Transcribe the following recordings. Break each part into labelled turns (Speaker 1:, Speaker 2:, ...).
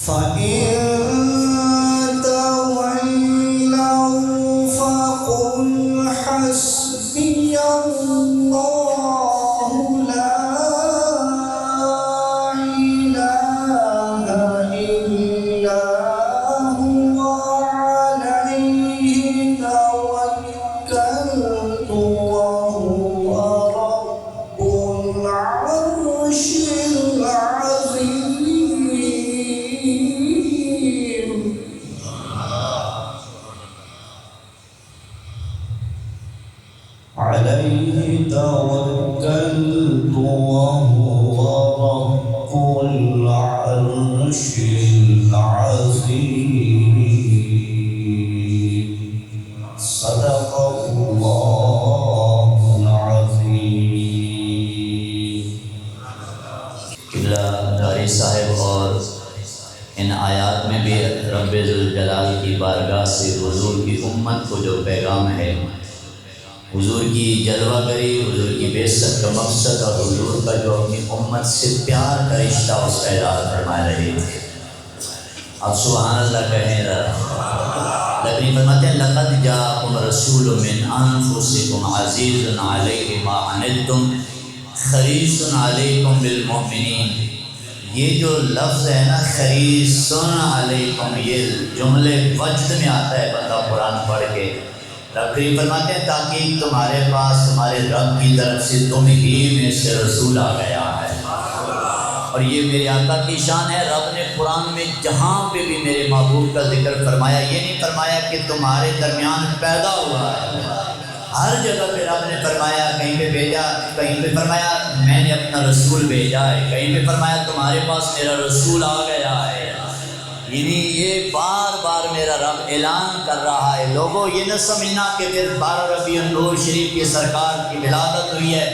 Speaker 1: فإن تولوا فقل حسبي الله لا إله إلا هو عليه توكلت وهو رب العرش العظيم. عليه توكلت وهو رب العرش العظيم. صدق الله العظيم.
Speaker 2: قبلہ داری صاحب اور ان آیات میں بھی رب ذوالجلال کی بارگاہ سے حضور کی امت کو جو پیغام ہے، حضور کی جلوہ گری، حضور کی بعثت کا مقصد اور حضور کا جو اپنی امت سے پیار کا رشتہ اس کا اظہار فرما رہے تھے. آپ سبحان اللہ کہیں لیکن فرماتے ہیں لقد جاءکم رسول من انفسکم عزیز علیہ ما عنتم حریص علیکم بالمؤمنین. یہ جو لفظ ہے نا حریص علیکم، یہ جملے وجد میں آتا ہے بندہ قرآن پڑھ کے. رب کریم فرماتے ہیں تاکہ تمہارے پاس تمہارے رب کی طرف سے تم ہی میں سے رسول آ گیا ہے. اور یہ میرے آقا کی شان ہے. رب نے قرآن میں جہاں پہ بھی میرے محبوب کا ذکر فرمایا، یہ نہیں فرمایا کہ تمہارے درمیان پیدا ہوا ہے. ہر جگہ پہ رب نے فرمایا، کہیں پہ بھیجا، کہیں پہ فرمایا میں نے اپنا رسول بھیجا ہے، کہیں پہ فرمایا تمہارے پاس میرا رسول آ گیا ہے. یعنی یہ بار بار میرا رب اعلان کر رہا ہے. لوگوں یہ نہ سمجھنا کہ پھر 12 ربیع الاول شریف کی سرکار کی ولادت ہوئی ہے،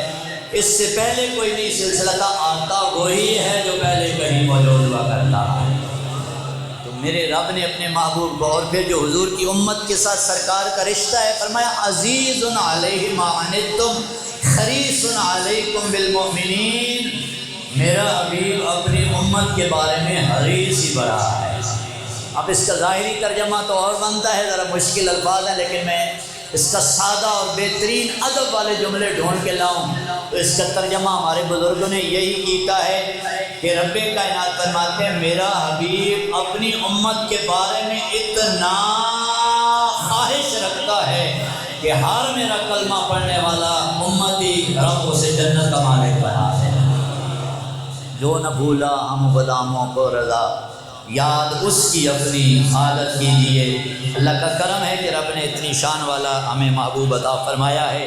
Speaker 2: اس سے پہلے کوئی نہیں سلسلہ تھا. آتا وہی ہے جو پہلے کہیں موجود ہوا کرتا ہے. تو میرے رب نے اپنے محبوب کو اور پھر جو حضور کی امت کے ساتھ سرکار کا رشتہ ہے فرمایا عزیز علیہ ما عنتم حریص علیکم بالمؤمنین. میرا حبیب اپنی امت کے بارے میں حریص ہی بڑا ہے. اب اس کا ظاہری ترجمہ تو اور بنتا ہے، ذرا مشکل الفاظ ہیں، لیکن میں اس کا سادہ اور بہترین ادب والے جملے ڈھونڈ کے لاؤں تو اس کا ترجمہ ہمارے بزرگوں نے یہی کیتا ہے کہ رب کائنات فرماتے ہیں میرا حبیب اپنی امت کے بارے میں اتنا خواہش رکھتا ہے کہ ہر میرا کلمہ پڑھنے والا امتی رب اسے جنت کا مالک بنا دے. جو نہ بھولا ہم غلاموں کو رضا، یاد اس کی اپنی عادت کیجیے. اللہ کا کرم ہے کہ رب نے اتنی شان والا ہمیں محبوب عطا فرمایا ہے.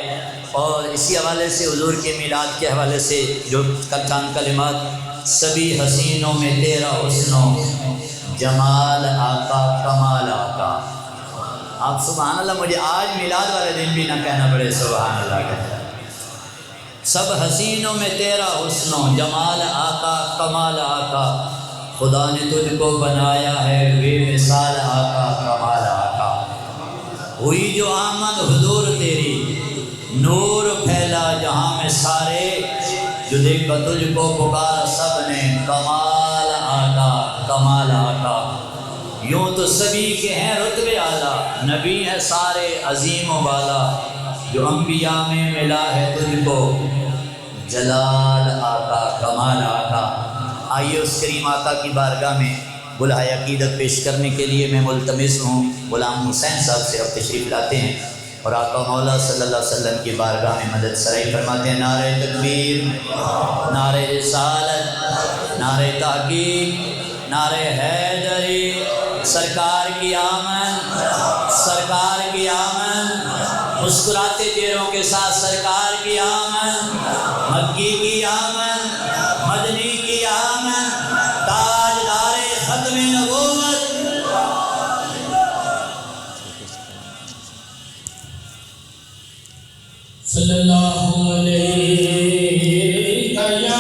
Speaker 2: اور اسی حوالے سے حضور کے میلاد کے حوالے سے جو چند کلمات، سبھی حسینوں میں تیرا حسن و جمال آقا کمال آقا. آپ سبحان اللہ، مجھے آج میلاد والے دن بھی نہ کہنا پڑے سبحان اللہ کہتے ہیں. سب حسینوں میں تیرا حسن و جمال آقا کمال آقا، خدا نے تجھ کو بنایا ہے بے مثال آقا کمال آقا. ہوئی جو آمد حضور تیری، نور پھیلا جہاں میں سارے، جو دیکھا تجھ کو پکارا سب نے کمال آقا کمال آقا. یوں تو سبھی کے ہیں رتبے اعلیٰ، نبی ہیں سارے عظیم و بالا، جو انبیاء میں ملا ہے تجھ کو جلال آقا کمال آقا. آئیے اس کریم آقا کی بارگاہ میں بلہائے عقیدت پیش کرنے کے لیے میں ملتمس ہوں غلام حسین صاحب سے اب تشریف لاتے ہیں اور آقا مولا صلی اللہ علیہ وسلم کی بارگاہ میں مدد سرائی فرماتے ہیں. نعرہ تکبیر، نعرہ رسالت، نعرہ تحقیق، نعرہ حیدری، سرکار کی آمد، سرکار کی آمد. مسکراتے چہروں کے ساتھ سرکار کی آمد، مکی کی آمد، مدنی کی آمد، تاجدار ختم نبوت.
Speaker 3: صلی اللہ علیہ یا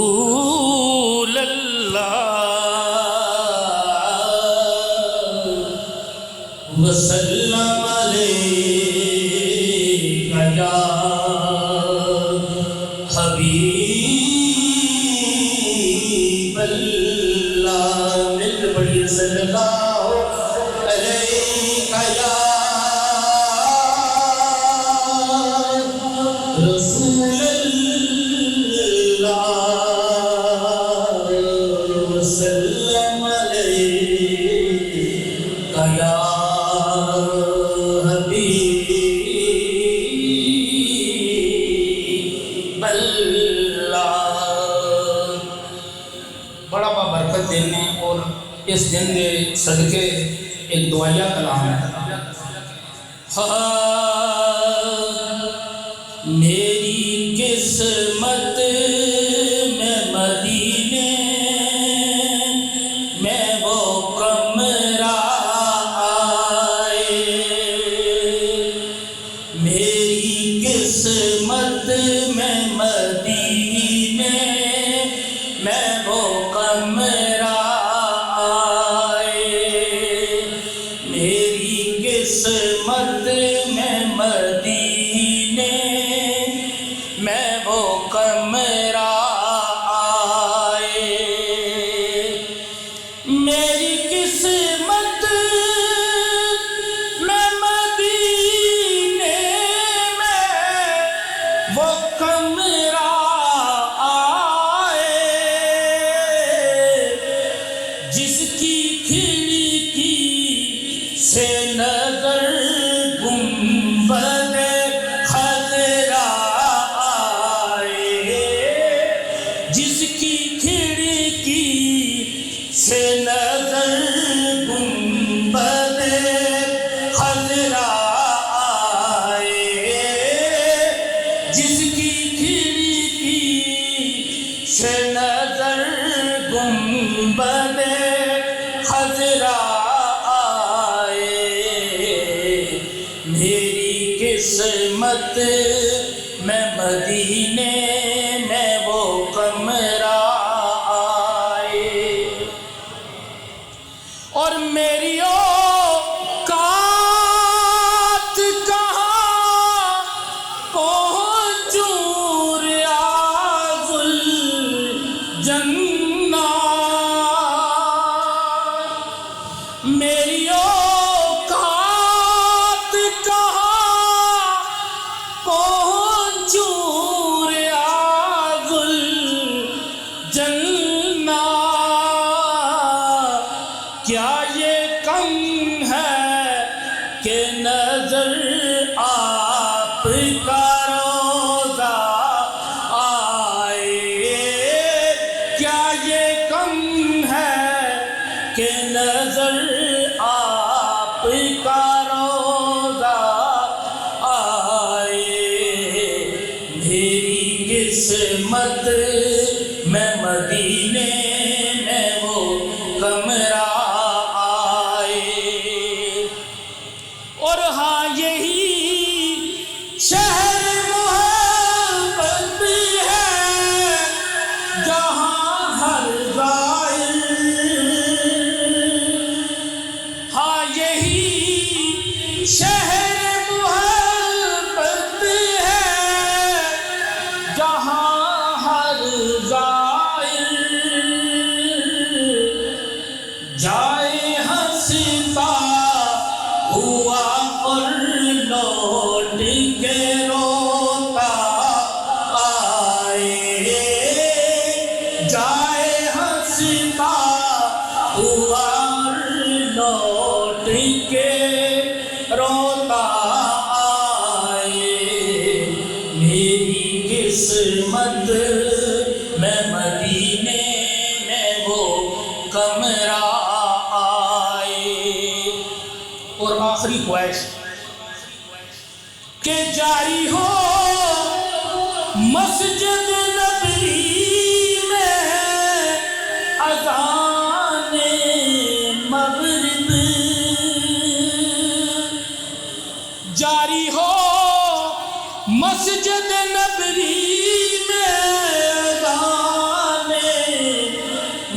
Speaker 3: رسول اللہ وسلم علیہ یا رسول اللہ وسلم علیک یا حبیب اللہ۔ بڑا بابرکت دن ہے اور اس دن کے صدقے ایک دعائیہ کلام ہے۔ میری قسمت میں مدینے میں وہ کمرہ آئے، میری قسمت میں مدینے میں وہ کمرہ آئے، میری قسمت میں مدینے میں وہ کمرہ آئے، میری قسمت میں مدینے میں وہ کمرہ آئے، جس کی کھڑکی سے نظر گنبد خضرا آئے، جس کی کھڑکی سے نظر گنبد خضرا آئے، جس کی کھڑکی سے نظر گنبد خضرا آئے، میری قسمت میں مدینے میں وہ کمرہ آئے، اور میری اوقات کہاں پہنچوں ریاض الجنہ، میری اوقات کہاں پہنچوں ریاض الجنہ، کیا یہ کم ہے کہ نظر آپ کا روضہ آئے، کیا یہ کم ہے کہ نظر آپ کا روضہ آئے، میری قسمت میں مدینے میں وہ کمرہ آئے، اور ہاں یہی شہر محبت ہے جہاں ہر زائر، ہاں یہی شہر محبت ہے جہاں ہر زائر جائے ہنستا ہوا اور لوٹ کے روتا آئے، جائے ہنستا ہوا اور لوٹ کے روتا آئے، میری قسمت میں مدینے میں وہ کمرہ آئے، اور آخری خواہش کہ جاری ہو مسجد نبوی میں اذان مغرب، جاری ہو مسجد نبوی میں اذان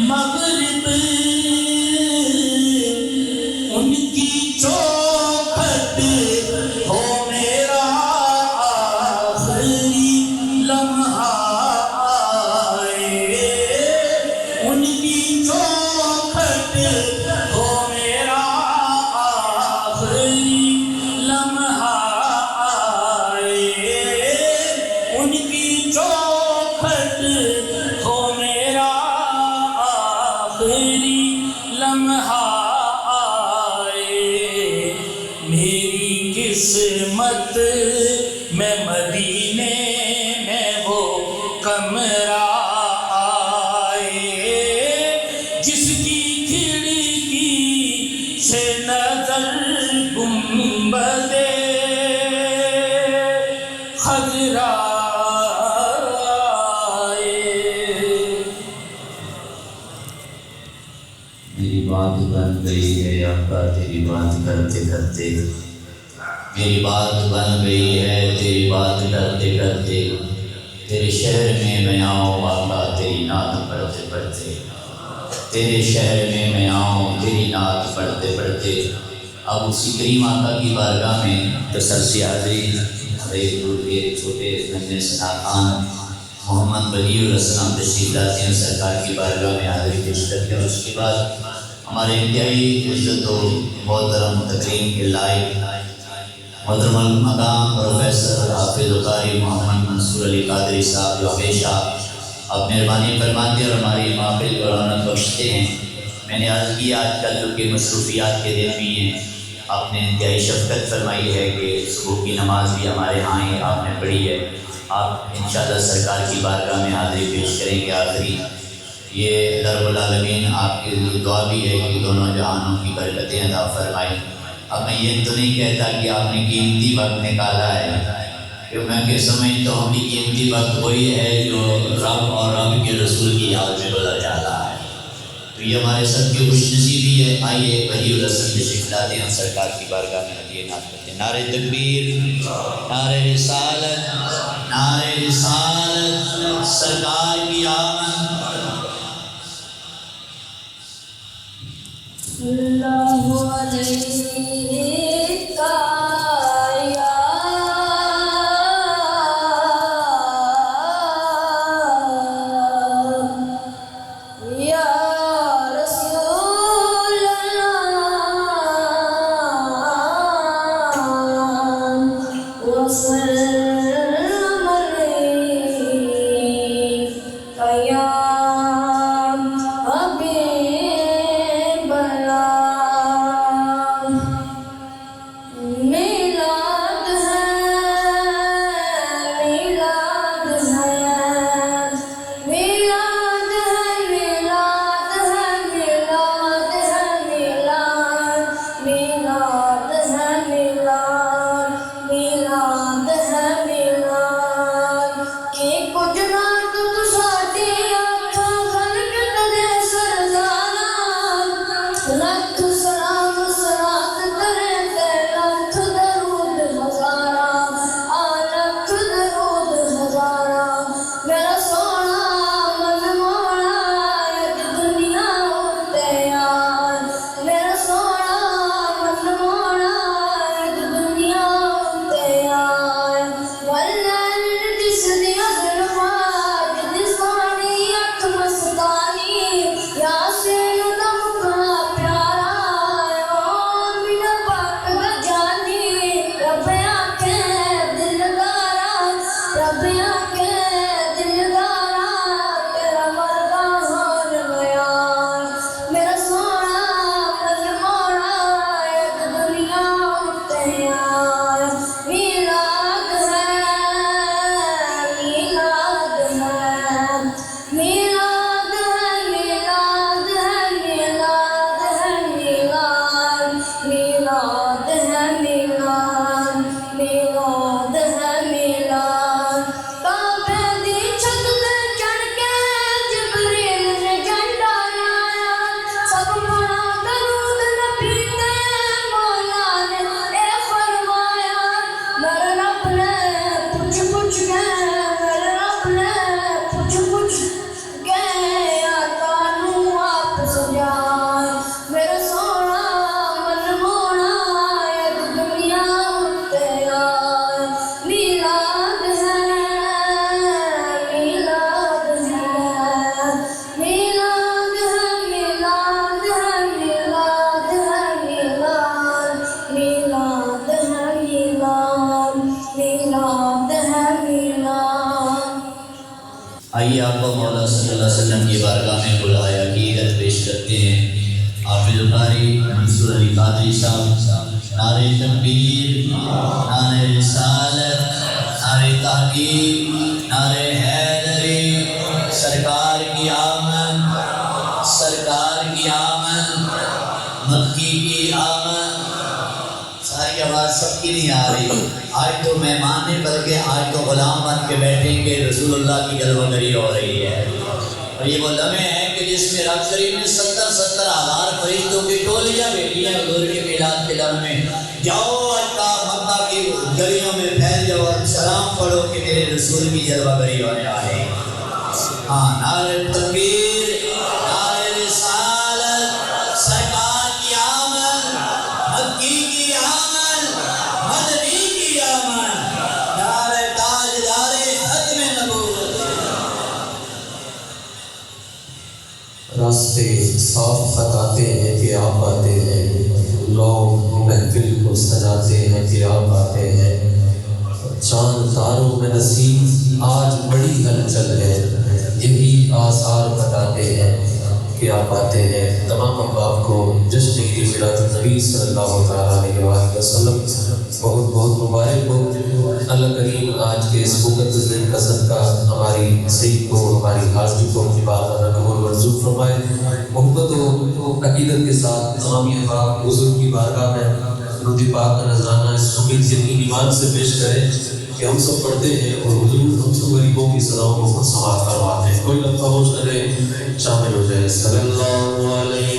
Speaker 3: مغرب، ان کی چوکھٹ ہو میرا آخری لمحہ آئے، ان کی چوکھٹ ہو میرا آخری لمحہ آئے، خلوت میں مدینے میں وہ کمرہ آئے جس کی کھڑکی سے نظر گنبد خضرا
Speaker 2: میری بات بن گئی ہے آقا تیری بات کرتے کرتے، میری بات بن گئی ہے تیری بات کرتے کرتے، تیرے شہر میں آؤں آقا تیری نعت پڑھتے پڑھتے، تیرے شہر میں آؤں تیری نعت پڑھتے پڑھتے۔ اب اسی کریم آقا کی بارگاہ میں تسلسی حاضری ہمارے دور کے چھوٹے گنجے ثنا خان محمد بدیع الاسلام تشریف لاتے ہیں، سرکار کی بارگاہ میں حاضری پیش کرتے ہیں، اور اس کے بعد ہمارے انتہائی عزت و محترم تقریم کے لائق محترم المقام پروفیسر حافظ قاری محمد منصور علی قادری صاحب جو ہمیشہ آپ مہربانی فرماتے ہیں اور ہماری محفل کو رونق بخشتے ہیں۔ میں نے عرض کیا آج کل جو کہ مصروفیات کے دن بھی ہیں، آپ نے انتہائی شفقت فرمائی ہے کہ صبح کی نماز بھی ہمارے ہاں ہی آپ نے پڑھی ہے، آپ انشاءاللہ سرکار کی بارگاہ میں حاضری پیش کریں گے آخری۔ یہ رب العالمین آپ کی دعا بھی ہے کہ دونوں جہانوں کی برکتیں عطا فرمائیں۔ اب میں یہ تو نہیں کہتا کہ آپ نے قیمتی وقت نکالا ہے، کیوں میں کہ سمجھتا ہوں کہ قیمتی وقت وہی ہے جو رب اور رب کے رسول کی یاد میں گزر جاتا ہے، تو یہ ہمارے سب کی خوش نصیبی ہے۔ آئیے بدیع الحسن تشریف لاتے ہیں، سرکار کی بارگاہ میں ہدیہ نعت کرتے ہیں۔ نعرہ تکبیر، نعرہ رسالت، نعرہ رسالت، سرکار کی آمد۔
Speaker 4: اللہ علیہ کا یا رسول اللہ وسلم علیہ یا حبیب اللہ۔ میلاد ہے، میلاد ہے، میلاد ہے، میلاد ہے، میلاد ہے، میلاد، میلاد ہے، میلاد، میلاد ہے، میلاد۔ کہ کچھ رات تو ساڈی آنکھاں خلقت دے سرداراں، لکھ سلام سلام کرے تے لکھ درود ہزاراں، لکھ درود ہزاراں۔ میرا سونا من مولا ایک دنیا تے یار، میرا سونا من مولا ایک دنیا تے یار۔ والليل جس دیا ظلمات جس سانی اکھ مستانی، یاسین دا مکھڑا پیارا او مینا پاک دا جانی۔ رب آنکھے دلدارا، رب آنکھے دلدارا، تیرا مردا ہون بیان۔ میرا سونا من مولا ایک دنیا تے یار۔ میلاد ہے، میلاد ہے، میلاد ہے، میلاد ہے، میلاد ہے، میلاد، میلاد ہے، میلاد، میلاد ہے، میلاد۔ کعبے دی چھت تے چڑھ کے جبریل نے جھنڈا لایا، سب پڑھا درود نبی تے مولا نے اے فرمایا۔ میرے رب نے پوچھ پوچھ کے، میرے رب نے پوچھ پوچھ کے آقا نوں آپ سجائے۔ میرا سونا من مولا ایک دنیا تے یار۔ میلاد ہے، میلاد ہے، میلاد ہے، میلاد ہے، میلاد ہے، میلاد، میلاد ہے، میلاد، میلاد ہے، میلاد۔
Speaker 2: آئیے آپ کو مولا صلی اللہ علیہ وسلم کی بارگاہ میں بلایا عقیدت پیش کرتے ہیں۔ حافظ قاری منصور علی قادری صاحب نعرہ تکبیر، نعرہ رسالت، نعرہ تحقیق، نعرہ حیدری، سرکار کی آمد، سرکار کی آمد، مکی کی آمد۔ ساری آواز سب کی نہیں آ رہی، آج تو مہمان نے بلکہ آج تو غلام بن کے بیٹھیں کہ رسول اللہ کی جلوہ گری ہو رہی ہے۔ اور یہ وہ لمحے ہیں کہ جس میں رب کریم نے 70 ہزار فرشتوں کی ٹولیاں بھیجی ہیں حضور کے میلاد کے دم میں، جاؤ کا مکہ کی گلیوں میں پھیل جاؤ اور سلام پڑھو کہ میرے رسول کی جلوہ گری ہونے والے ہیں۔ ہاں، نعرہ تکبیر، نعرہ رسالت، سرکار کی آمد، مکی کی آمد، مدنی کی آمد، نعرہ تاجدار ختم نبوت۔
Speaker 5: راستے صاف خطاتے ہیں کہ آپ آتے ہیں، لوگ محفل کو سجاتے ہیں کہ آپ آتے ہیں، چاند تاروں میں نصیب آج بڑی ہلچل ہے، یہی آثار بتاتے ہیں کہ آپ آتے ہیں۔ تمام احباب کو جشن عید میلاد النبی صلی اللہ تعالیٰ علیہ وآلہ وسلم بہت بہت مبارک ہو۔ اللہ کریم آج کے اس مقدس دن کا صدقہ ہماری سعید کو، ہماری حاضری کو اپنی بارگاہ قبول منظور فرمائے۔ محبت و عقیدت کے ساتھ تمام احباب حضور کی بارگاہ میں درود پاک کا نذرانہ اس امید یقین ایمان سے پیش کریں کہ ہم سب پڑھتے ہیں اور حضور ہم سب غریبوں کی صداؤں کو خود سماعت کرواتے ہیں۔ کوئی لمحہ ہوش کرے، شامل ہو جائے۔ صلی اللہ علیہ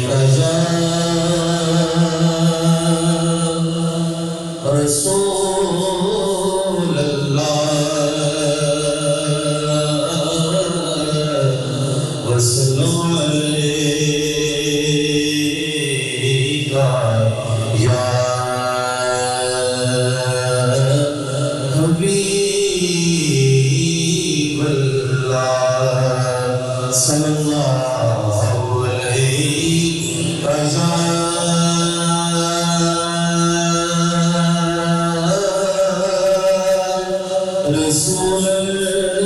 Speaker 5: رسول اللہ وسلم علیہ یا حبیب اللہ صلی اللہ علیہ رسول اللہ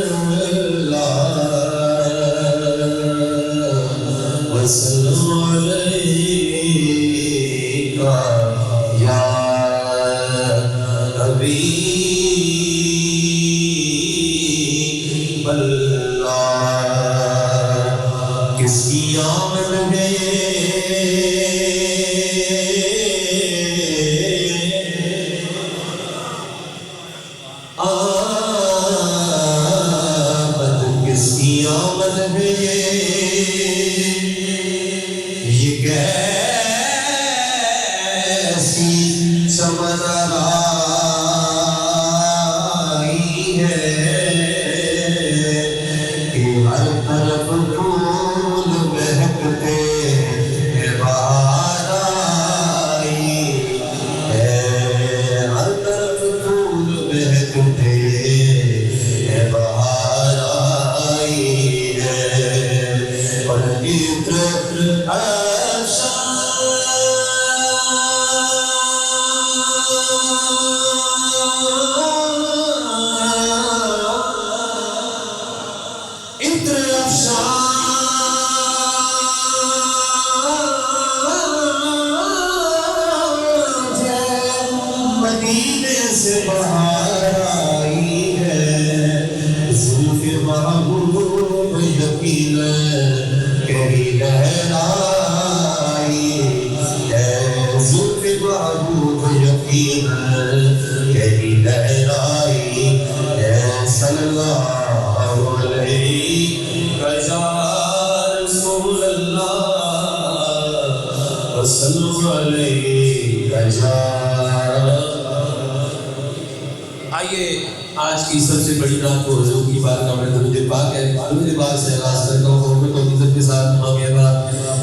Speaker 5: وسلم علیہ یا حبیب اللہ۔ کس کی آمد ہے آمد، کس کی آمد ہے یہ کیسی چمن آئی ہے کہ ہر طرف پھول مہکتے ہیں، بہار آئی ہے، ہر طرف پھول مہکتے ہیں، بہار آئی ہے، اور عطر مدینے سے بہار آئی ہے، زلف محبوب یقیناً کہیں لہرائی ہے، زلف محبوب یقیناً کہیں لہرائی ہے۔ صلی اللہ علیہ رسول اللہ وسلم علیہ۔ آئیے آج کی سب سے بڑی رات کو حضور کی بارگاہ میں درود پاک ہے، درود پاک سے آغاز کرتا ہوں، حرمت و عزت کے ساتھ تمام احباب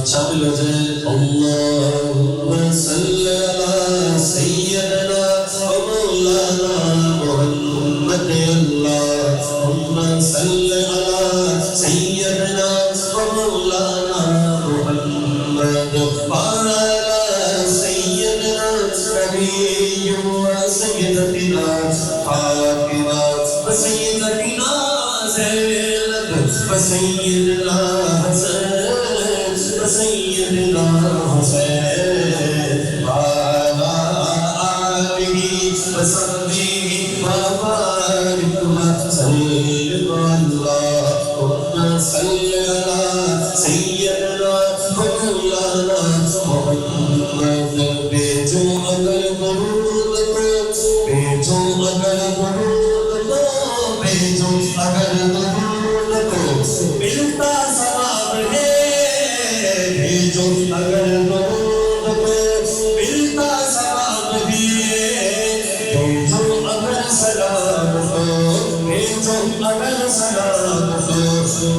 Speaker 5: شامل ہو جائیں۔ اللہم صلی علی سیدنا و مولانا محمد، اللہم صلی علی سیدنا و مولانا محمد وعلی سیدنا نبی و سیدتنا فاطمہ و سیدتنا زینب و سیدنا حسن و سیدنا حسین وعلی وصحبه وبارك وسلم اللهم صل على سيدنا مولانا محمد بیچو اگر درود کو بیچو اگر درود کو بیچو اگر درود کو ملتا ثواب ہے بھیجو اگر درود کو ملتا ثواب بھی بھیجو اگر سلام کو بھیجو اگر سلام کو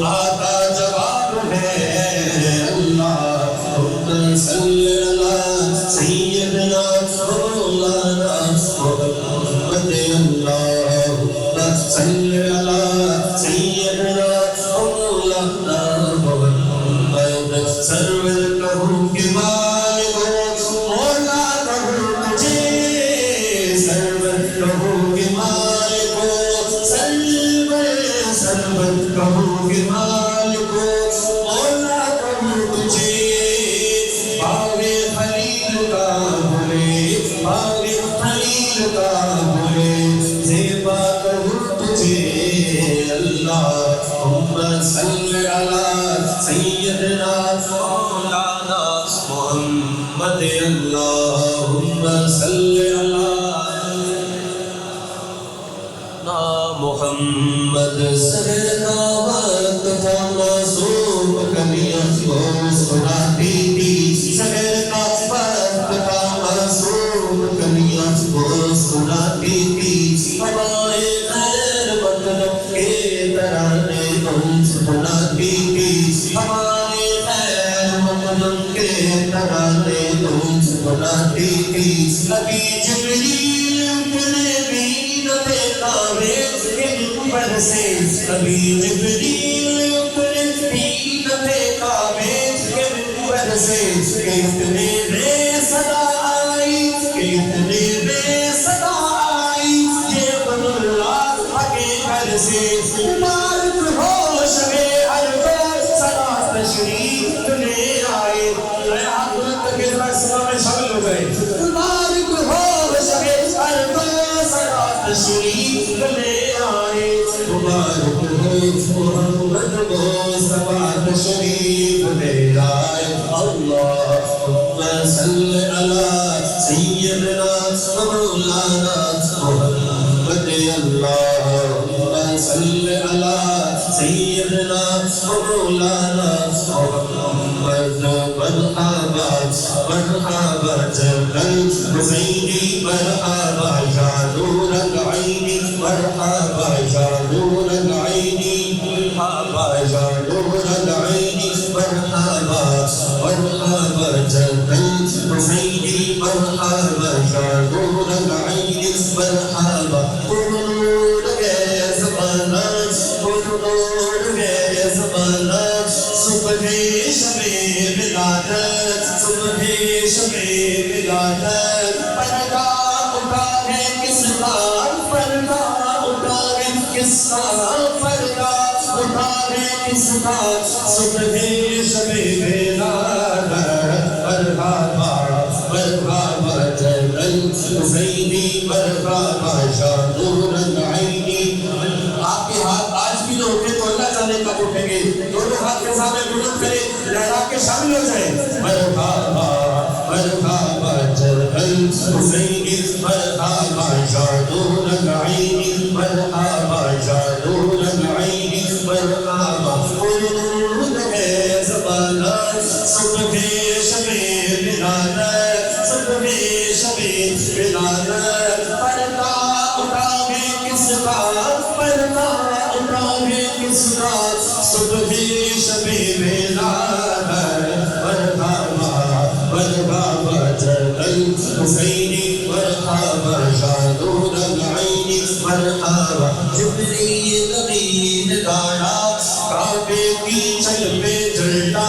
Speaker 5: آتا جواب ہے اللہم صلی علی سیدنا مولانا محمد اللہم صلی علی سیدنا مولانا محمد سرور کہوں کہ مالک مولا کہوں تجھے سرور کہوں کہ مالک سرور کہوں کہ مالک مولا کہوں تجھے باغِ خلیل کا بھولے باغِ خلیل کا بھولے زیبا کہوں تجھے اللہم صلی علی سیدنا مولانا محمد اللہم صلی علی محمد سر کا وقت تھا معصوم کلیاں کو سناتی تھی سر کا وقت تھا معصوم کلیاں کو سناتی تھی ہمارے خیر مطلب کے ترانے ہم سناتی تھی ہمارے خیر مطلب کے ترانے ہم سناتی تھی ابھی جبریل اتنے بھی نہ دیکھا پر سے کبھی جبریل اتنے بھی نہ دیکھا پر سے کتنے بے صدا آئی کتنے بے صدا آئی یہ بن اللہ کے گھر سے مبارک ہو شبِ عرفات صلاۃ تشریف لے آئے حضرت کے رسم میں شامل ہو گئے مبارک ہو شبِ عرفات صلاۃ تشریف لے آئے مبارک ہو محمد مصطفیٰ تشریف لے آئے اللہم صلی علی سیدنا مولانا محمد اللہم صلی علی سیدنا مولانا محمد مرحبا مرحبا جلال حسینی مرحبا یا نور العین مرحبا یا نور العین مرحبا یا نور العین مرحبا مرحبا جلال حسینی مرحبا یا نور العین مرحبا نور ہے زمانہ نور ہے زمانہ صبح شب ولادت صبح شب ولادت پردہ اٹھا ہے کس کا پردہ اٹھا ہے کس کا پردہ اٹھا ہے کس کا صبح شب ولادت مرحبا مرحبا جلال حسینی مرحبا یا نور العین آپ کے ہاتھ آج بھی جو اٹھے تو اللہ جانے کب اٹھیں گے دونوں ہاتھ کے سامنے بلند کرے لہرا کے شامل ہو جائے مرحبا مرحبا جلال حسینی مرحبا یا نور العین مرحبا یا نور العین مرحبا نور ہے زمانہ صبح شب ولادت صبح شب ولادت پردہ اٹھا ہے کس کا پردہ اٹھا ہے کس کا صبح شب ولادت مرحبا مرحبا جلال حسینی مرحبا یا نور العین مرحبا جبریل امین گایا کعبے کی چھت پہ جھنڈا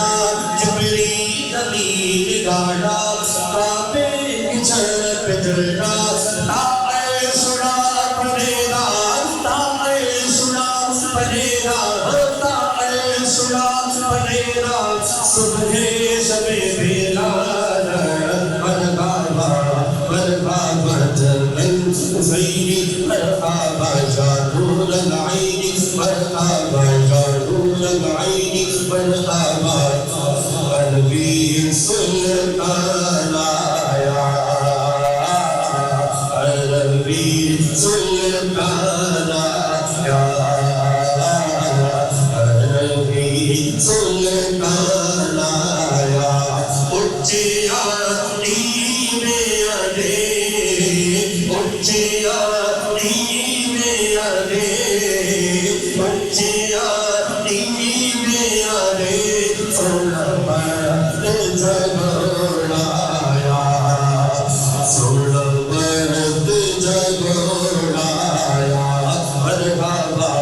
Speaker 5: جبریل امین گایا کعبے کی چھت پہ جھنڈا تائے سنا پڑیرا تائے سنا پڑیرا تائے سنا پڑیرا صبح شب ولادت مرحبا مرحبا جلال
Speaker 1: مرحبا یا نور العین مرحبا یا نور العین مرحبا عربی سلطان آیا عربی سلطان آیا عربی سلطان آیا اچیا میں اڈے اچیا میں اڈے اچیا میں اڈے سلمت جگوڑایا سلمت جگوڑایا مرحبا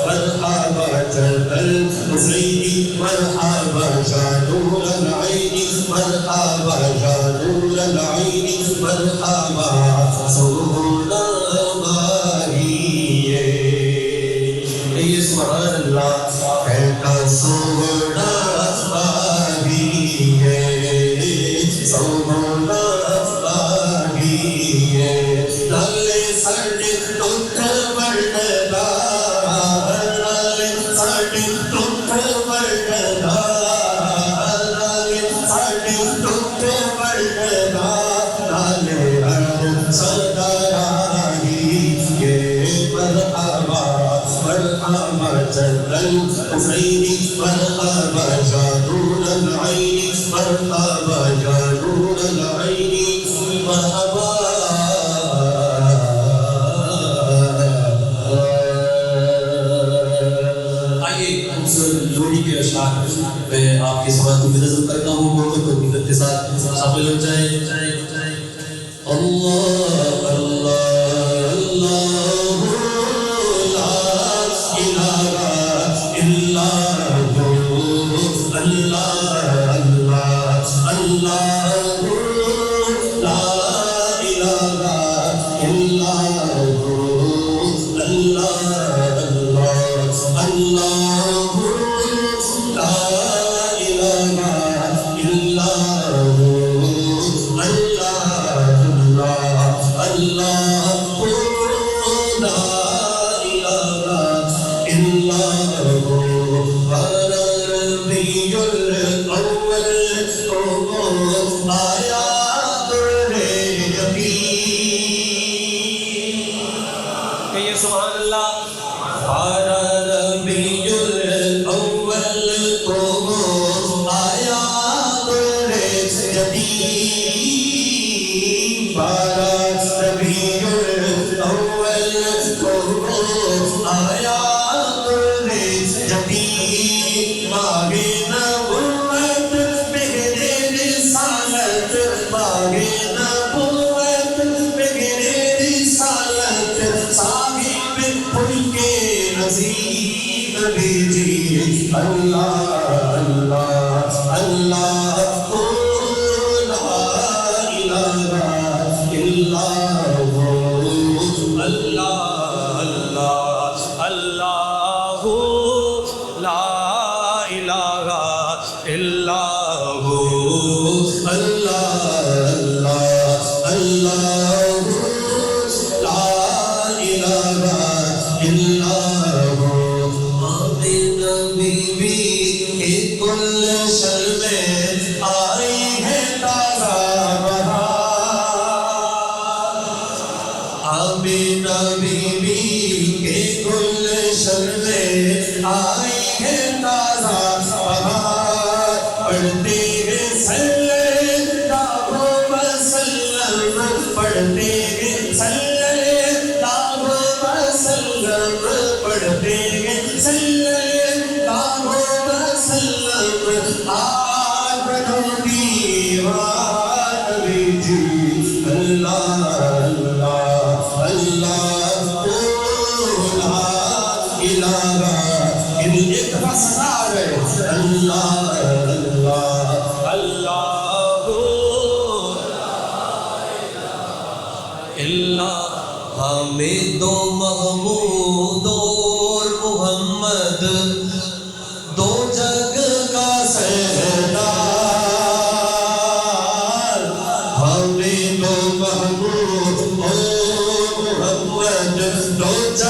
Speaker 1: مرحبا جلال حسین مرحبا یا نور العین مرحبا یا نور العین مرحبا سونا ماہیے یہ سبحان اللہ کہتا سونا ماہیے سونا ماہیے لالے ساڑھے ٹوٹ بڑھنا لالے ساڑھے ٹوٹ بڑھنا لالے ساڑھے ٹوٹ بڑھنا لالے ہر صدا راہی یہ مرحبا مرحبا جلال حسین مرحبا یا نور العین مرحبا یا نور العین مرحبا
Speaker 5: آئیے ہم سے لوڑی کے اشعار میں آپ کی سماعت کو نظم کرتا ہوں محبت و مدت کے ساتھ شامل ہو جائیں اللہ اللہ اللہ لا الہ الا اللہ اللہ اللہ اللہ لا الہ الا اللہ اللہ اللہ اللہ لا الہ الا اللہ اللہ لا الہ الا ربیع الاول آیات یقین
Speaker 3: کہیے سبحان اللہ
Speaker 1: ربیع الاول کو آیات یقین ربیع الاول کو آیات یقین ماہ نبوت بگرے رسالت ماہ نبوت بگرے رسالت صاحب ملک نصیب بھیجیے اللہ اللہ اللہ لا الہ الا اللہ اللہ
Speaker 3: اللہ لا الہ الا
Speaker 1: اللہ اللہ اللہ لا الہ الا آمینہ بی بی کے کل شر میں آئی ہے تازہ بہار آمینہ بی بی کے کل شر میں آئی ہے تازہ بہار پڑھتے ہیں صلی اللہ وسلم پڑھتے ہیں صلی اللہ وسلم پڑھتے ہیں صلی اللہ وسلم آج بڑھو دیوان بیجی اللہ اللہ اللہ لا الہ ایک بسار ہے اللہ اللہ
Speaker 3: اللہ
Speaker 5: اللہ حامد و محمود اور محمد دو جگ کا سردار
Speaker 1: حامد و محمود اور محمد دو جگ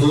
Speaker 5: 2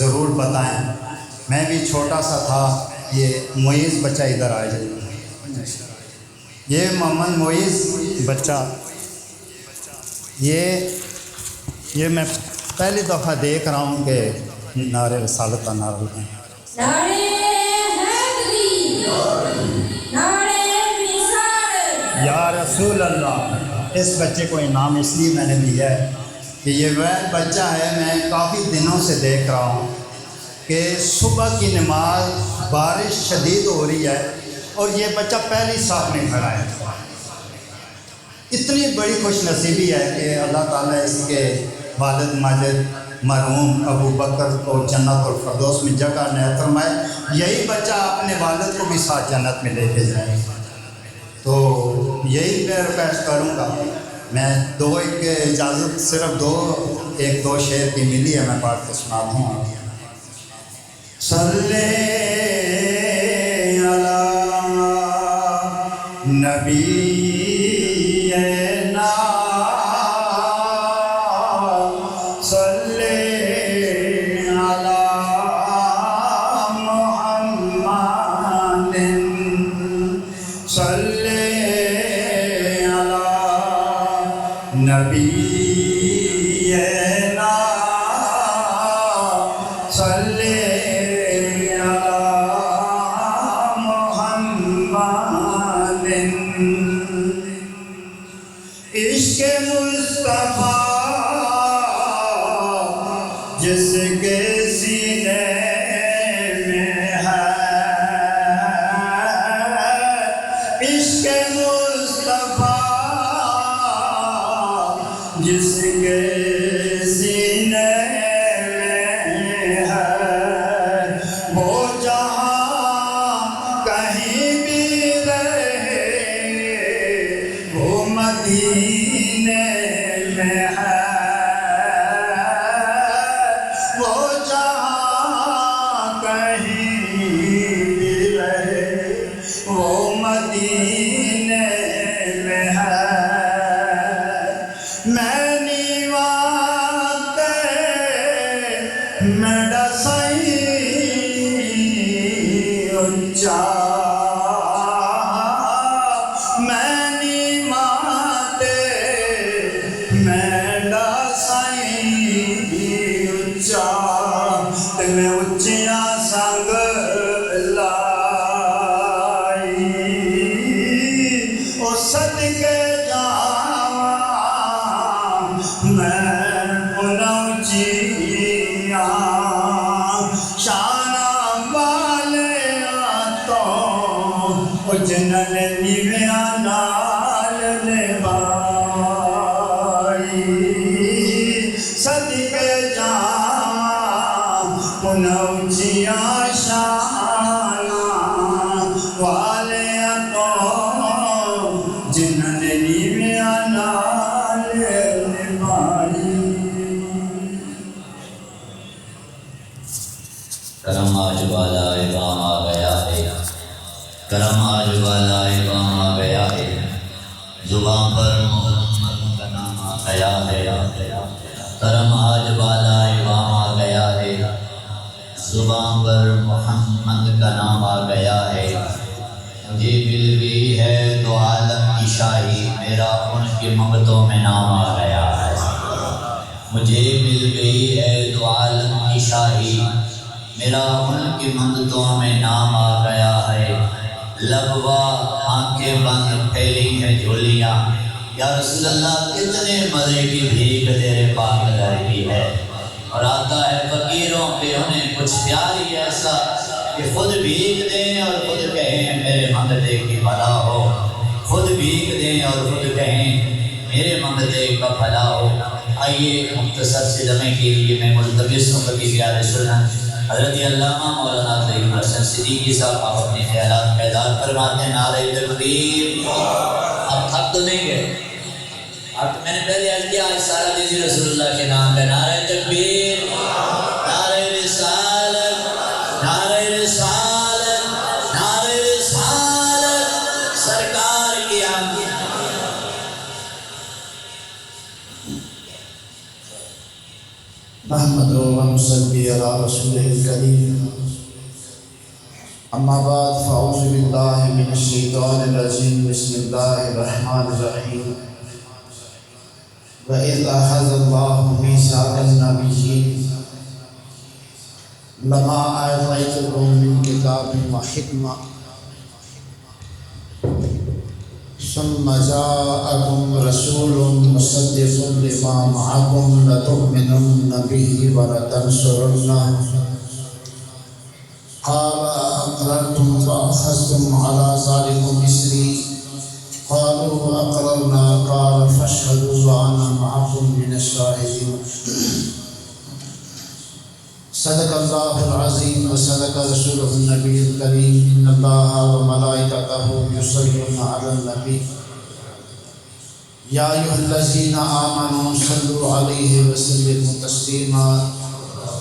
Speaker 6: ضرور بتائیں. میں بھی چھوٹا سا تھا. یہ معیز بچہ ادھر آ جائے. یہ محمد معیز بچہ یہ میں پہلی دفعہ دیکھ رہا ہوں کہ نعرے رسالت کا نعرہ لگائیں.
Speaker 4: نعرے حیدری، نعرے رسالت.
Speaker 6: یا رسول اللہ. اس بچے کو انعام اس لیے میں نے دیا ہے کہ یہ وہ بچہ ہے. میں کافی دنوں سے دیکھ رہا ہوں کہ صبح کی نماز بارش شدید ہو رہی ہے اور یہ بچہ پہلی صف میں کھڑا ہے. اتنی بڑی خوش نصیبی ہے کہ اللہ تعالیٰ اس کے والد ماجد مرحوم ابو بکر کو جنت الفردوس میں جگہ عنایت فرمائے. یہی بچہ اپنے والد کو بھی ساتھ جنت میں لے کے جائے. تو یہی میں ریکویسٹ کروں گا. میں ایک اجازت صرف ایک دو شعر کی ملی ہے, میں پڑھ کے سنا دوں. صلی علی نبی عشق مصطفیٰ جس کے سینے میں ہے, عشق مصطفیٰ جس کے سینے میں ہے, وہ جہاں کہیں بھی رہے وہ مدینے میں ہے, وہ جہاں کہیں بھی رہے وہ مدینے میں ہے. میں نیواتے میرا سائی اونچا, میں نیواتے میرا سائی اونچا, تے میں اونچیاں سنگ لائی او صدقے جنل نیویاں نال نبھائی, صدقے جاواں انہاں اونچیاں شاناں والیاں تو جنل نیویاں نال نبھائی.
Speaker 2: کرم آج والا اقام آ گیا ہے, کرم آج والا اقام آ گیا ہے, زبان پر محمد کا نام آ گیا ہے. کرم آج والا اقام آ گیا ہے, زبان پر محمد کا نام آ گیا ہے. مجھے مل گئی ہے دو عالم کی شاہی, میرا ان کی ممتوں میں نام آ گیا ہے. مجھے مل گئی ہے دو عالم کی شاہی, میرا ان کی منگتوں میں نام آ گیا ہے. لبوا آنکھیں بند پھیلی ہیں جھولیاں, یا رسول اللہ کتنے مزے کی بھیک تیرے پاک گھر کی ہے. اور آتا ہے فقیروں پہ انہیں کچھ پیار ہی ایسا کہ خود بھیک دیں اور خود کہیں میرے منگتے کی بھلا ہو, خود بھیک دیں اور خود کہیں میرے منگتے کا بھلا ہو. آئیے مختصر سے لمحے کے لیے میں ملتمس ہوں کبھی پیارے سنن حضرت علامہ مولانا طیب حسن صدیقی صاحب آپ اپنے خیالات پیدار فرماتے ہیں. نعرہ تکبیر. آپ تھک تو نہیں گئے, آپ میں نے پہلے عرض کیا آج سارا دن رسول اللہ کے نام کا نعرہ تکبیر, نعرہ رسالت, نعرہ رسالت, نعرہ رسالت, سرکار کی آمد.
Speaker 1: محمد و صلی على رسوله الكريم أما بعد فأعوذ بالله من الشيطان الرجيم بسم الله الرحمن الرحيم وإذ أخذ الله ميثاق النبيين لما آتيتكم من كتاب وحكمة ثم جاءكم رسول مصدق لما معكم لتؤمنن به ولتنصرنه قال أقررتم وأخذتم على ذلكم إصري قالوا أقررنا قال فاشهدوا وأنا معكم من الشاهدين صدق الله العظيم وصدق رسوله النبي الكريم إن الله وملائكته يصلون على النبي يا أيها الذين آمنوا صلوا عليه وسلموا تسليما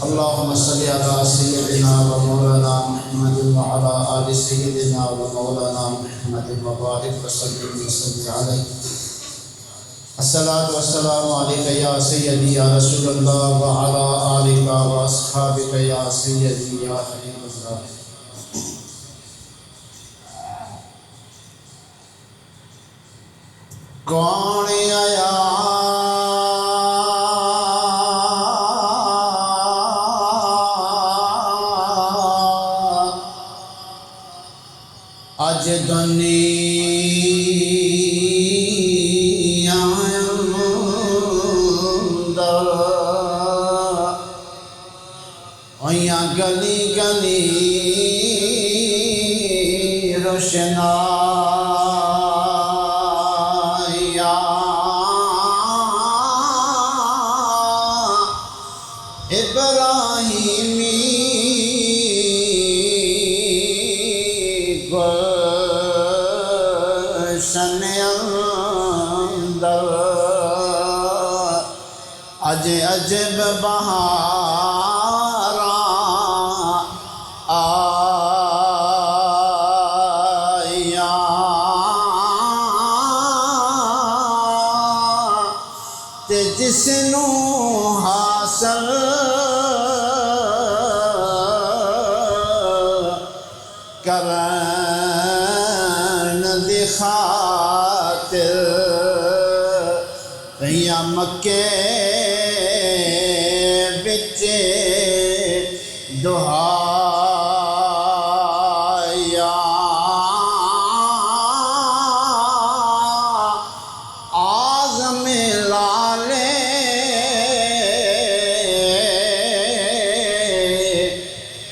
Speaker 1: اللهم صل على سيدنا ومولانا محمد وعلى آل سيدنا ومولانا محمد وبارك وسلم عليه الصلاة والسلام عليك يا سيدي يا رسول الله وعلى آلك وأصحابك يا سيدي يا حبيب الله کون آیا اج دنیا اندر ہویاں گلی گلی روشنائیاں ابراہیمی گلشن اندر اج عجب بہاراں آیاں تے جس نو حاصل کرن دی خاطر یا مکے بچ دہایا آزم لالے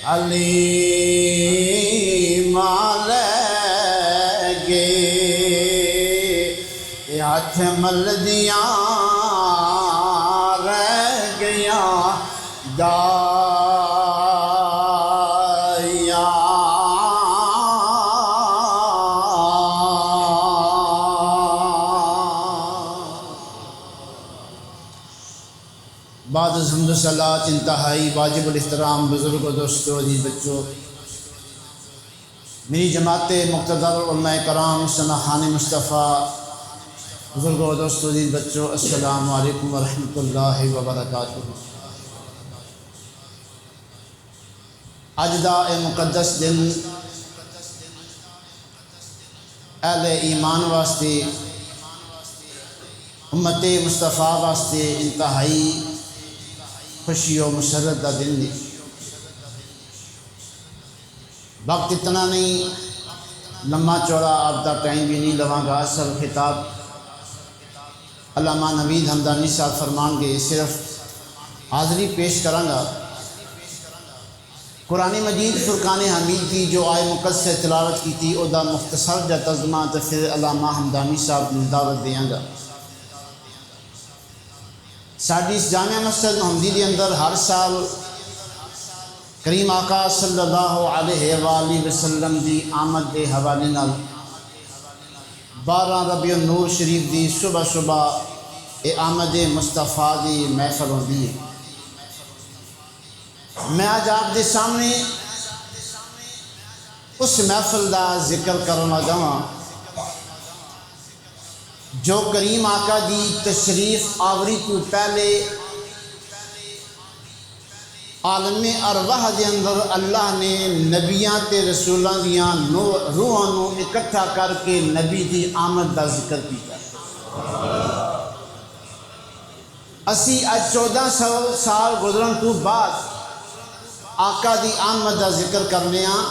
Speaker 1: علی ہاتھ ملدیاں رہ گیاں دایاں بعد از حمد و صلات انتہائی واجب الاحترام بزرگوں دوستوں عزیز بچوں میری جماعت مقتدر علماء کرام سناخان مصطفیٰ بزرگوں دوستوں عزیز بچوں السلام علیکم ورحمۃ اللہ وبرکاتہ اج دا اے مقدس دن اہل ایمان واسطے امت مصطفیٰ واسطے انتہائی خوشی و مسرت دا دن ہے وقت اتنا نہیں لمبا چوڑا آپ دا ٹائم بھی نہیں لواں گا اصل خطاب علامہ نوید ہمدانی صاحب فرمان گے صرف حاضری پیش کرانگا قرآن مجید فرقان حمید کی جو آئے مقدس سے تلاوت کی تھی او دا مختصر جا ترجمہ تو پھر علامہ ہمدانی صاحب نے دعوت دیاں گا ساڈی اس جامعہ مسجد محمدی کے اندر ہر سال کریم آقا صلی اللہ علیہ وآلہ وسلم دی آمد دے حوالے نال 12 ربیع النور شریف دی صبح صبح اے آمد مصطفیٰ دی محفل ہوندی ہے میں آج آپ دے سامنے اس محفل دا ذکر کرنا لگا جو کریم آقا دی تشریف آوری تو پہلے عالم ارواح دے اندر اللہ نے نبیاں تے رسولاں دیاں روحاں نو اکٹھا کر کے نبی دی آمد دا ذکر کیتا۔ اسی اج 1400 سال گزرن تو بعد آقا دی آمد دا ذکر کرنے ہاں۔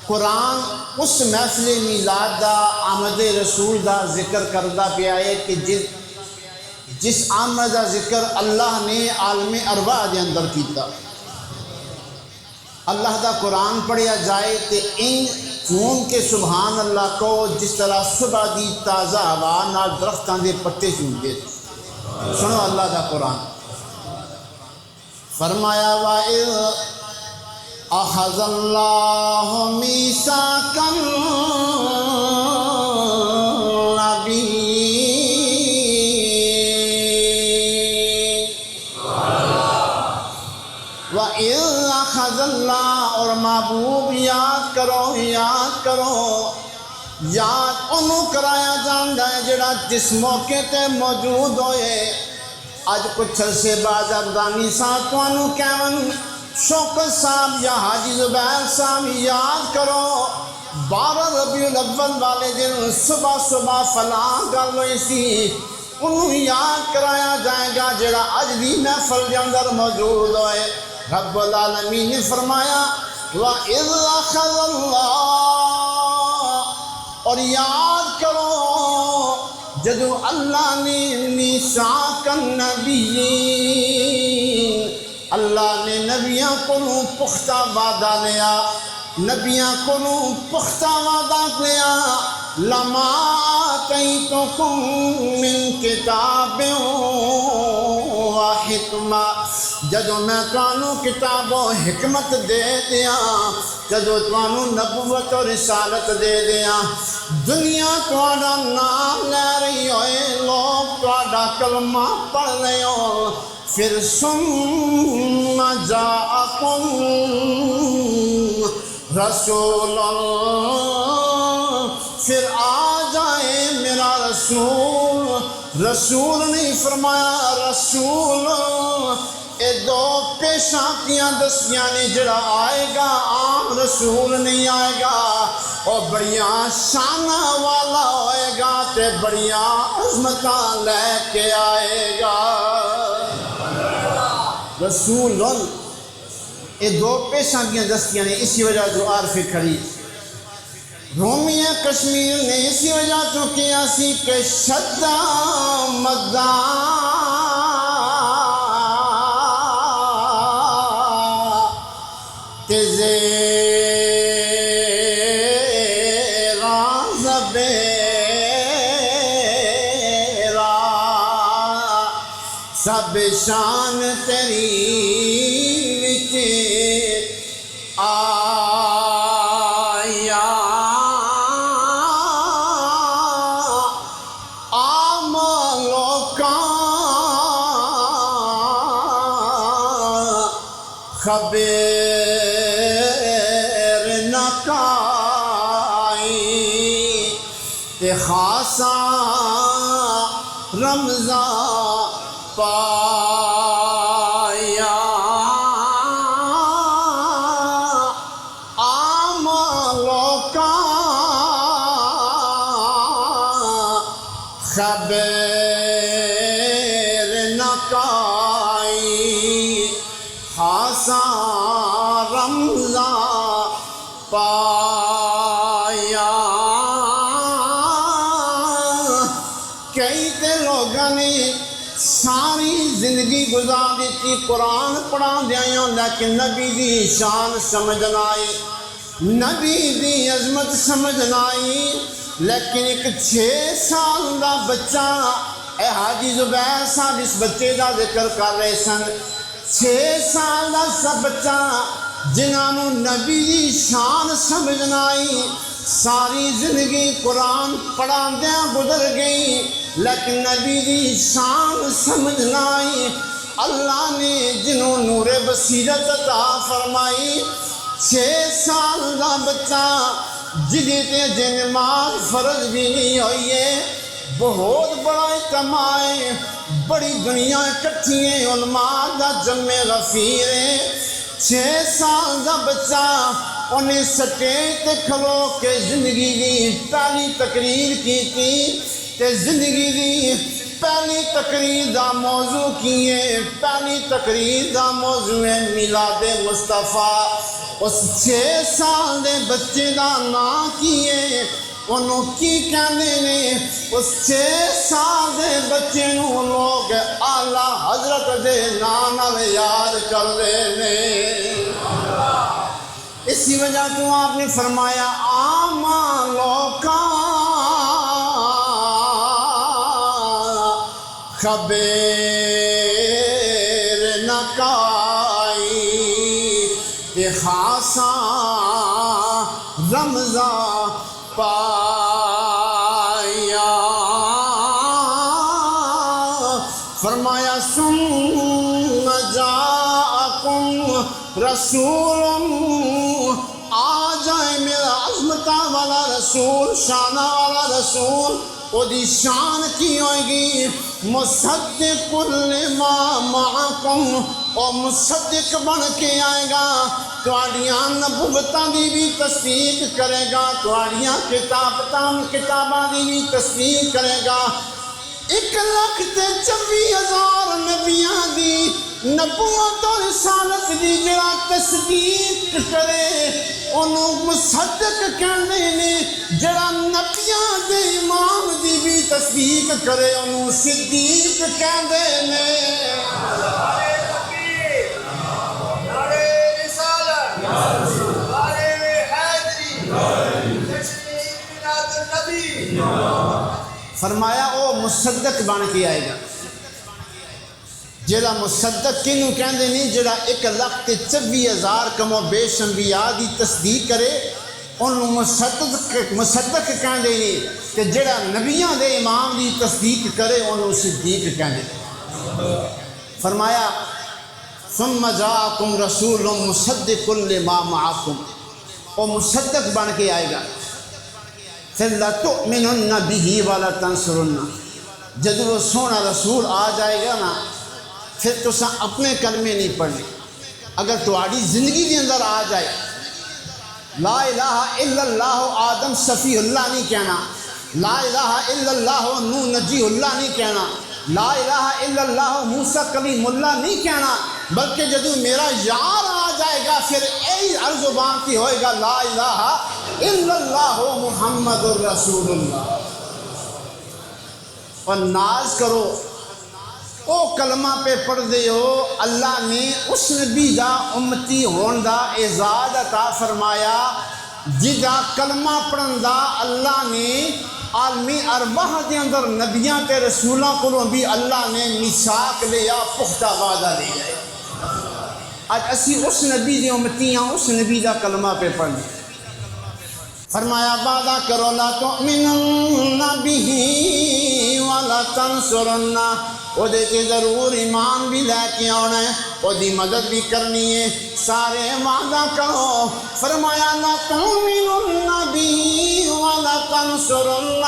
Speaker 1: قرآن اس محفل میلاد دا آمد رسول دا ذکر کردہ پیا ہے کہ جس آمد دا ذکر اللہ نے عالم ارواح دے اندر کیتا۔ اللہ دا قرآن پڑھیا جائے تے ان چون کے سبحان اللہ کو جس طرح صبح دی تازہ ہوا نال درختاں دے پتے چومدے۔ سنو اللہ دا قرآن فرمایا وَإِذْ أَخَذَ اللَّهُ مِيثَاقَ وَإِذْ أَخَذَ اللَّهُ اور محبوب یاد کرو یاد انہوں کرایا جاندہ ہے جڑا جس موقع تے موجود ہوئے۔ اج کچھ عرصے بعد ابدانی صاحب توانوں کیون شوکت صاحب یا حاجی زبیر صاحب یاد کرو 12 ربیع الاول والے دن صبح فلاں گل ہوئی سی، انہوں یاد کرایا جائے گا جڑا اج دی محفل کے اندر موجود ہوئے۔ رب العالمین نے فرمایا وَإِذْ أَخَذَ اللَّهُ اور یاد کرو جدو اللہ نے میثاق النبیین اللہ نے نبیاں کو پختہ وعدہ لیا، نبیاں کو پختہ وعدہ لیا لما آتیتکم من کتاب و حکمہ جدو میں توانوں کتاب و حکمت دے دیا، جدو توانوں نبوت و رسالت دے دیا، دنیا تواڈا نام لے رہی ہوئے، لوگ تواڈا کلمہ پڑھ رہے ہو، پھر ثم جاءکم رسول پھر آ جائے میرا رسول نہیں فرمایا رسول، اے دو پیشاں کیاں دستیاں نے جڑا آئے گا عام رسول نہیں آئے گا، اور بڑیاں شانہ والا ہوئے گا تے بڑیاں عظمتاں لے کے آئے گا۔ رسول اے دو پیشاں کیاں دستیاں نے، اسی وجہ جو عارف کھڑی رومی کشمیر نے اسی وجہ تو کیا سی کہ شدہ مدہ سب شان تیری وچ آیا، عام لوکاں خبر نہ کائی، تے خاصا رمضان پایا، عام لوکاں خبر نہ کائی، خاصا رمضان پایا۔ کئی تے لوگاں نے ساری زندگی گزار دیتی قرآن پڑھا دیاں، لیکن نبی دی شان سمجھ نہ آئی، نبی دی عظمت سمجھ نہ آئی۔ لیکن ایک 6 سال دا بچہ، اے حاجی زبیر صاحب اس بچے دا ذکر کر رہے سن، 6 سال دا سا بچہ جنہوں نبی دی شان سمجھ نہ آئی، ساری زندگی قرآن پڑھا دیاں گزر گئی، لیکن نبی دی شان سمجھ نہ آئی۔ اللہ نے جنہوں نور بصیرت عطا فرمائی، 6 سال دا بچہ جدی تے نماز فرض بھی نہیں ہوئی ہے، بہت بڑا اجتماع ہے، بڑی دنیا اکٹھی ہے، علماء دا جمع غفیر ہے۔ 6 سال دا بچہ انہیں سٹیج تے کھلو کے زندگی دی پہلی تقریر کی تھی، تے زندگی دی پہلی تقریر دا موضوع کی ہے، پہلی تقریر دا موضوع ہے میلاد مصطفیٰ۔ اس 6 سال دے بچے دا نام کی ہے، انہوں کی کہنے نے اس 6 سال دے بچے نوں لوگ اعلیٰ حضرت دے نام نال یاد کر نے۔ اسی وجہ تو آپ نے فرمایا آما لوکاں خبر نہ کائی کہ خاصاں رمضان پایا۔ فرمایا ثم جاءکم رسول، آ جائے میرا عظمتہ والا رسول، شانہ والا رسول، او دی شان کی ہوئے گی مصدق لما معکم، او مصدق بن کے آئے گا، تواڈیاں نبوتاں دی بھی تصدیق کرے گا، تواڈیاں کتاباں دی بھی تصدیق کرے گا۔ 1,24,000 نبیاں دی نبوت اور رسالت دی جڑا تصدیق کرے انہوں مصدق کہندے نے، جڑا نبیاں دے امام دی بھی تصدیق کرے انہوں صدیق کہندے نے۔ فرمایا او مصدق بن کے آئے گا۔ جڑا مصدق کنوں کہندے نہیں، جڑا 1,24,000 کم و بیش انبیاء دی تصدیق کرے انہوں مصدق کہندے نہیں، کہ جڑا نبیاں دے امام دی تصدیق کرے انہوں صدیق کہندے۔ فرمایا ثم جاءکم رسول مصدق لما معکم، وہ مصدق بن کے آئے گا۔ پھر لَتُؤْمِنُنَّ بِهِ وَلَتَنْصُرُنَّ، جب وہ سونا رسول آ جائے گا نا، پھر تو اپنے کلمے نہیں پڑھنے، اگر تواڈی زندگی کے اندر آ جائے لا الہ الا اللہ آدم صفی اللہ نہیں کہنا، لا الہ الا اللہ نوح نجی اللہ نہیں کہنا، لا الہ الا اللہ موسیٰ کلیم اللہ نہیں کہنا، بلکہ جدو میرا یار آ جائے گا پھر یہی ہر زبان کی ہوئے گا لا الہ الا اللہ محمد الرسول اللہ۔ اور ناز کرو او کلمہ پہ پڑھ دے ہو، اللہ نے اس نبی دا امتی ہون دا اعزاز عطا فرمایا جدا کلمہ پڑھن دا اللہ نے عالمی ارواح دے اندر نبیاں تے رسولاں کو بھی اللہ نے میثاق لیا، پختہ وعدہ لیا۔ آج اسی اس نبی دے امتیاں اس نبی دا کلمہ پہ پڑھیں۔ فرمایا وعدہ کرو لا تؤمنن بہ ولا تنصرن، وہ دے کے ضرور ایمان بھی لے کے آنا ہے، وہ دی مدد بھی کرنی ہے، سارے وعدہ کرو۔ فرمایا لا تؤمنن بہ ولا تنصرن،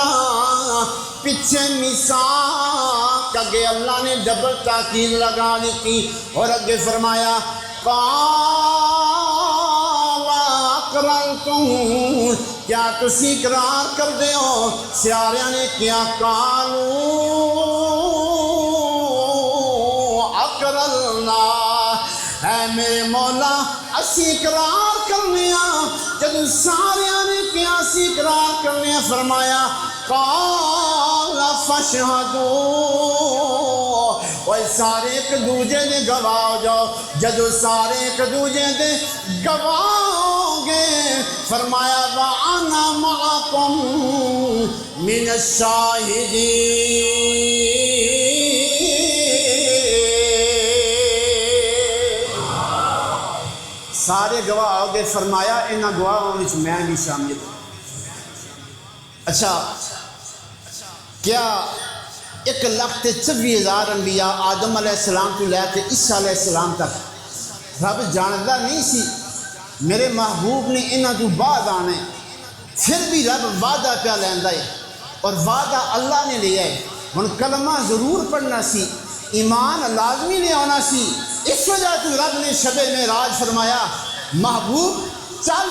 Speaker 1: پیچھے میثاق اگے اللہ نے ڈبل تاکید لگا دیتی، اور اگے فرمایا اقررتم، کیا تسی اقرار کر دے ہو؟ سیاریاں نے کیا قالوا اقررنا، اے میرے مولا اسی اقرار کرنے ہاں۔ جب ساریاں نے کیا اسی اقرار کرنے ہاں، فرمایا قال فاشہدوا، وہ سارے ایک دوجے دے گواہ ہو جاؤ۔ جدو سارے ایک دوجے دے گواہ ہو گے، فرمایا وَأَنَا مَعَكُمْ مِنَ الشَّاهِدِينَ، سارے گواہ ہو گئے، فرمایا انہاں گواہوں وچ میں بھی شامل ہوں۔ اچھا کیا 1,24,000 انبیاء آدم علیہ السلام کو لے کے عیسیٰ علیہ السلام تک رب جانتا نہیں سی؟ میرے محبوب نے انہاں تو بعد آنے، پھر بھی رب وعدہ پہ لیندا ہے اور وعدہ اللہ نے لیا ہے. ہن کلمہ ضرور پڑھنا سی، ایمان لازمی نے آنا سی. اس وجہ تو رب نے شب معراج فرمایا محبوب چل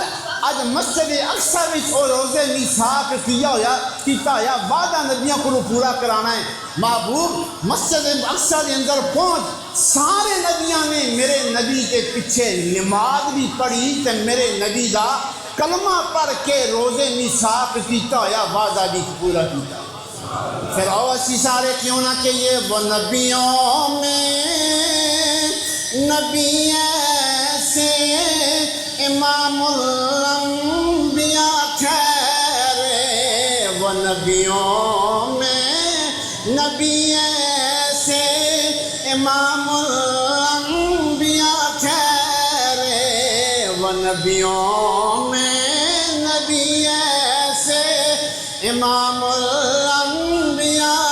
Speaker 1: اج مسجد اقصی وچ او روزے میثاق کیتا ہویا وعدہ نبیاں کو پورا کرانا ہے. محبوب مسجد اقصی دے اندر پہنچ، سارے نبیاں نے میرے نبی کے پیچھے نماز بھی پڑھی تے میرے نبی دا کلمہ پڑھ کے روزے میثاق کیتا ہویا وعدہ بھی پورا کیتا. پھر آؤ اسی سارے کیوں نہ کہیے وہ نبیوں میں نبی ایسے امام الانبیاء ٹھہرے، وہ نبیوں میں نبی ایسے امام الانبیاء ٹھہرے، وہ نبیوں میں نبی ایسے امام الانبیاء.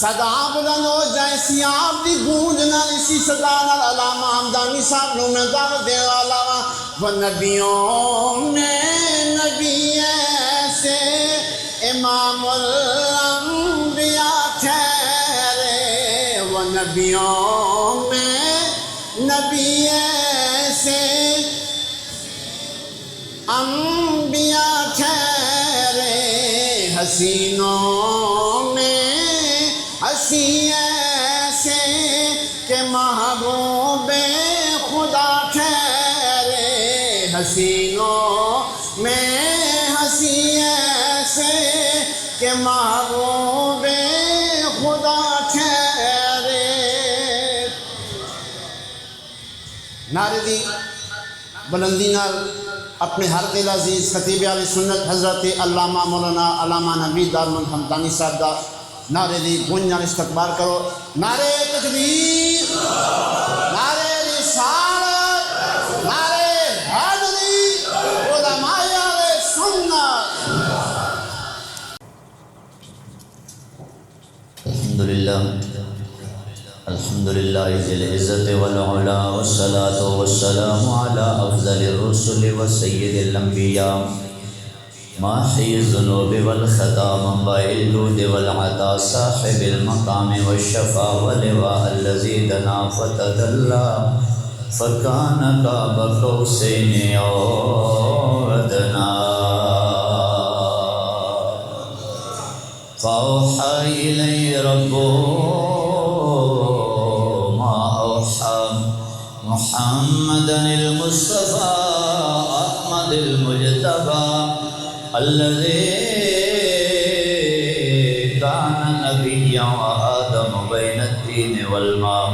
Speaker 1: صدا بلند ہو جائے سی آپ دی گونج نال، اسی صدا نال علامہ ہمدانی صاحب نو میں دعوت دے والا وا. وہ نبیوں میں نبی ایسے امام الانبیاء ٹھہرے، وہ نبیوں میں نبی ایسے انبیاء ٹھہرے، حسینوں میں ہنسی ایسے کہ محبوب خدا ٹھہرے، حسینوں میں ہنسی ایسے کہ محبوب خدا ٹھہرے. نعرے دی بلندی نال اپنے ہر دل عزیز خطیب اہل سنت حضرت علامہ مولانا علامہ نوید دارالمنت حمدانی صاحب دا نعرے دی گونج نال استقبال کرو. نعرے تکبیر، نعرے رسالت، نعرے حیدری، علماء اہل سنت.
Speaker 2: الحمدللہ ذی العزت والعلا والصلاة والسلام علی افضل الرسل وسید الانبیاء ماحی الذنوب والخطا منبع الجود والعطا صاحب المقام والشفا ولواء الذی دنا فتدلا فکان قاب قوسین او ادنا فاوحی الی ربه محمد المصطفى احمد المجتبى الذي كان نبيا وآدم بين الدين والماء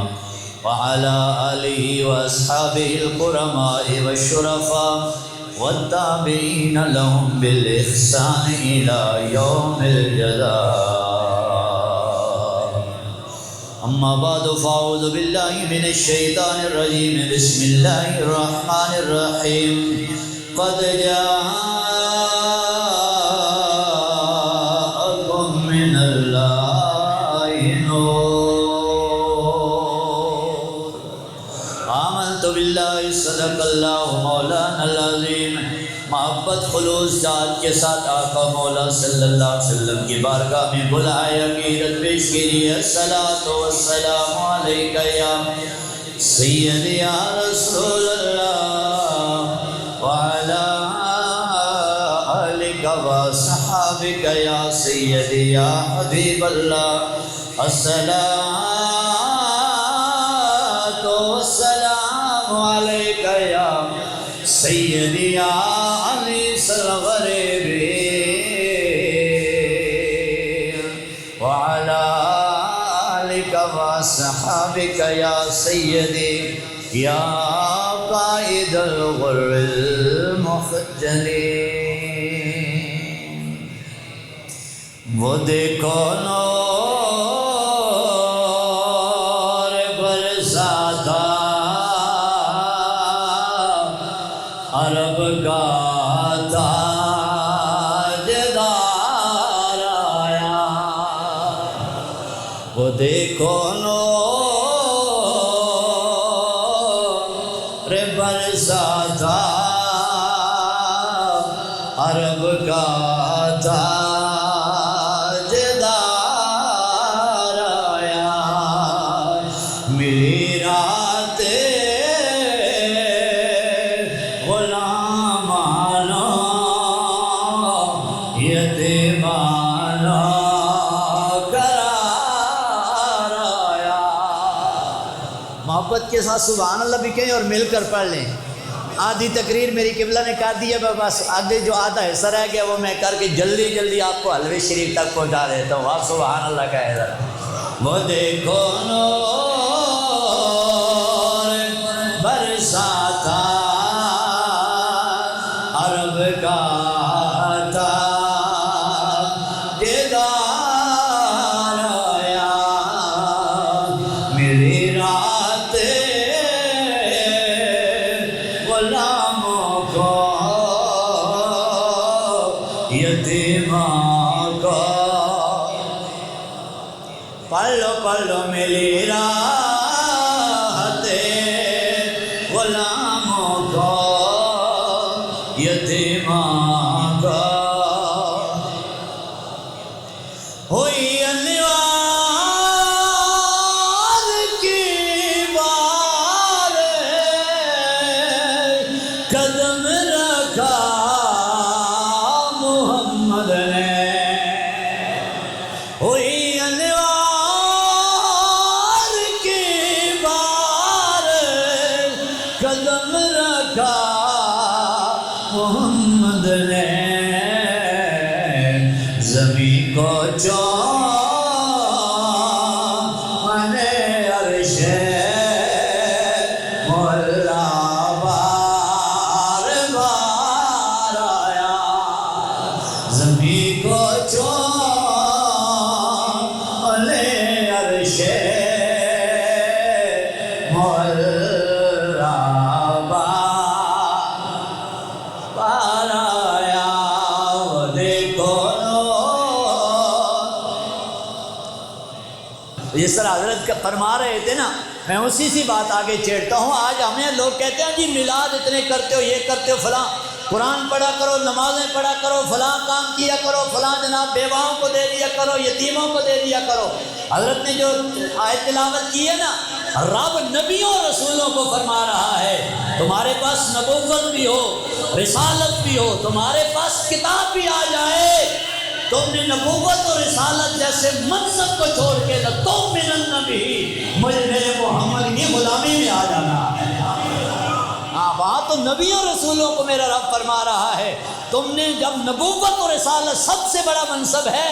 Speaker 2: وعلى آله وأصحابه الكرماء والشرفاء والتابعين لهم بالإحسان إلى يوم الجزاء. أما بعد فأعوذ بالله من الشيطان الرجيم. بسم الله الرحمن الرحيم. قد جاءكم من الله نور. آمنت بالله صدق الله مولانا العظيم. محبت خلوص ذات کے ساتھ آقا مولا صلی اللہ علیہ وسلم کی بارگاہ میں بلائے عقیدت پیش کیجیے. الصلاۃ والسلام علیک یا سید یا رسول اللہ وعلی آلک وصحابک یا سید یا حبیب اللہ. الصلاۃ والسلام علیک یا سید یا وعلى آلك وصحابك يا سيدي يا قائد الغر المحجلين. وہ دیکھو نور برساتا عرب کا وہ دیکھو نور برساتا عرب کا تھا کے ساتھ سبحان اللہ بھی کہیں اور مل کر پڑھ لیں. آدھی تقریر میری قبلہ نے کر دی ہے, بس آدھے جو آدھا حصہ رہ گیا وہ میں کر کے جلدی جلدی آپ کو حلوے شریف تک پہنچا دیتا ہوں. آپ سبحان اللہ کا ہے. وہ دیکھو نور برساتا عرب کا تھا دیدار آیا میری رات غلاموں کو یتیموں کو پڑھ لو میری راحت غلاموں کو یتیموں کو ہوئی انوار کی بار قدم رکھا محمد نے ہوئی انوار کی بار قدم رکھا محمد نے زمین کو چومنے عرش مولا بار بار آیا زمین کو چومنے عرش مولا بار آیا. دیکھو جس طرح حضرت کا فرما رہے تھے نا, میں اسی سی بات آگے چھیڑتا ہوں. آج ہمیں لوگ کہتے ہیں جی میلاد اتنے کرتے ہو, یہ کرتے ہو, فلاں قرآن پڑھا کرو, نمازیں پڑھا کرو, فلاں کام کیا کرو, فلاں جناب بیواؤں کو دے دیا کرو, یتیموں کو دے دیا کرو. حضرت نے جو آیت تلاوت کی ہے نا, رب نبیوں اور رسولوں کو فرما رہا ہے تمہارے پاس نبوت بھی ہو, رسالت بھی ہو, تمہارے پاس کتاب بھی آ جائے, تم نے نبوت اور رسالت جیسے منصب کو چھوڑ کے لتؤمنن بھی, مجھے میرے محمد کی غلامی میں آ جانا ہے. ہاں, وہاں تو نبیوں اور رسولوں کو میرا رب فرما رہا ہے. تم نے جب نبوت اور رسالت سب سے بڑا منصب ہے,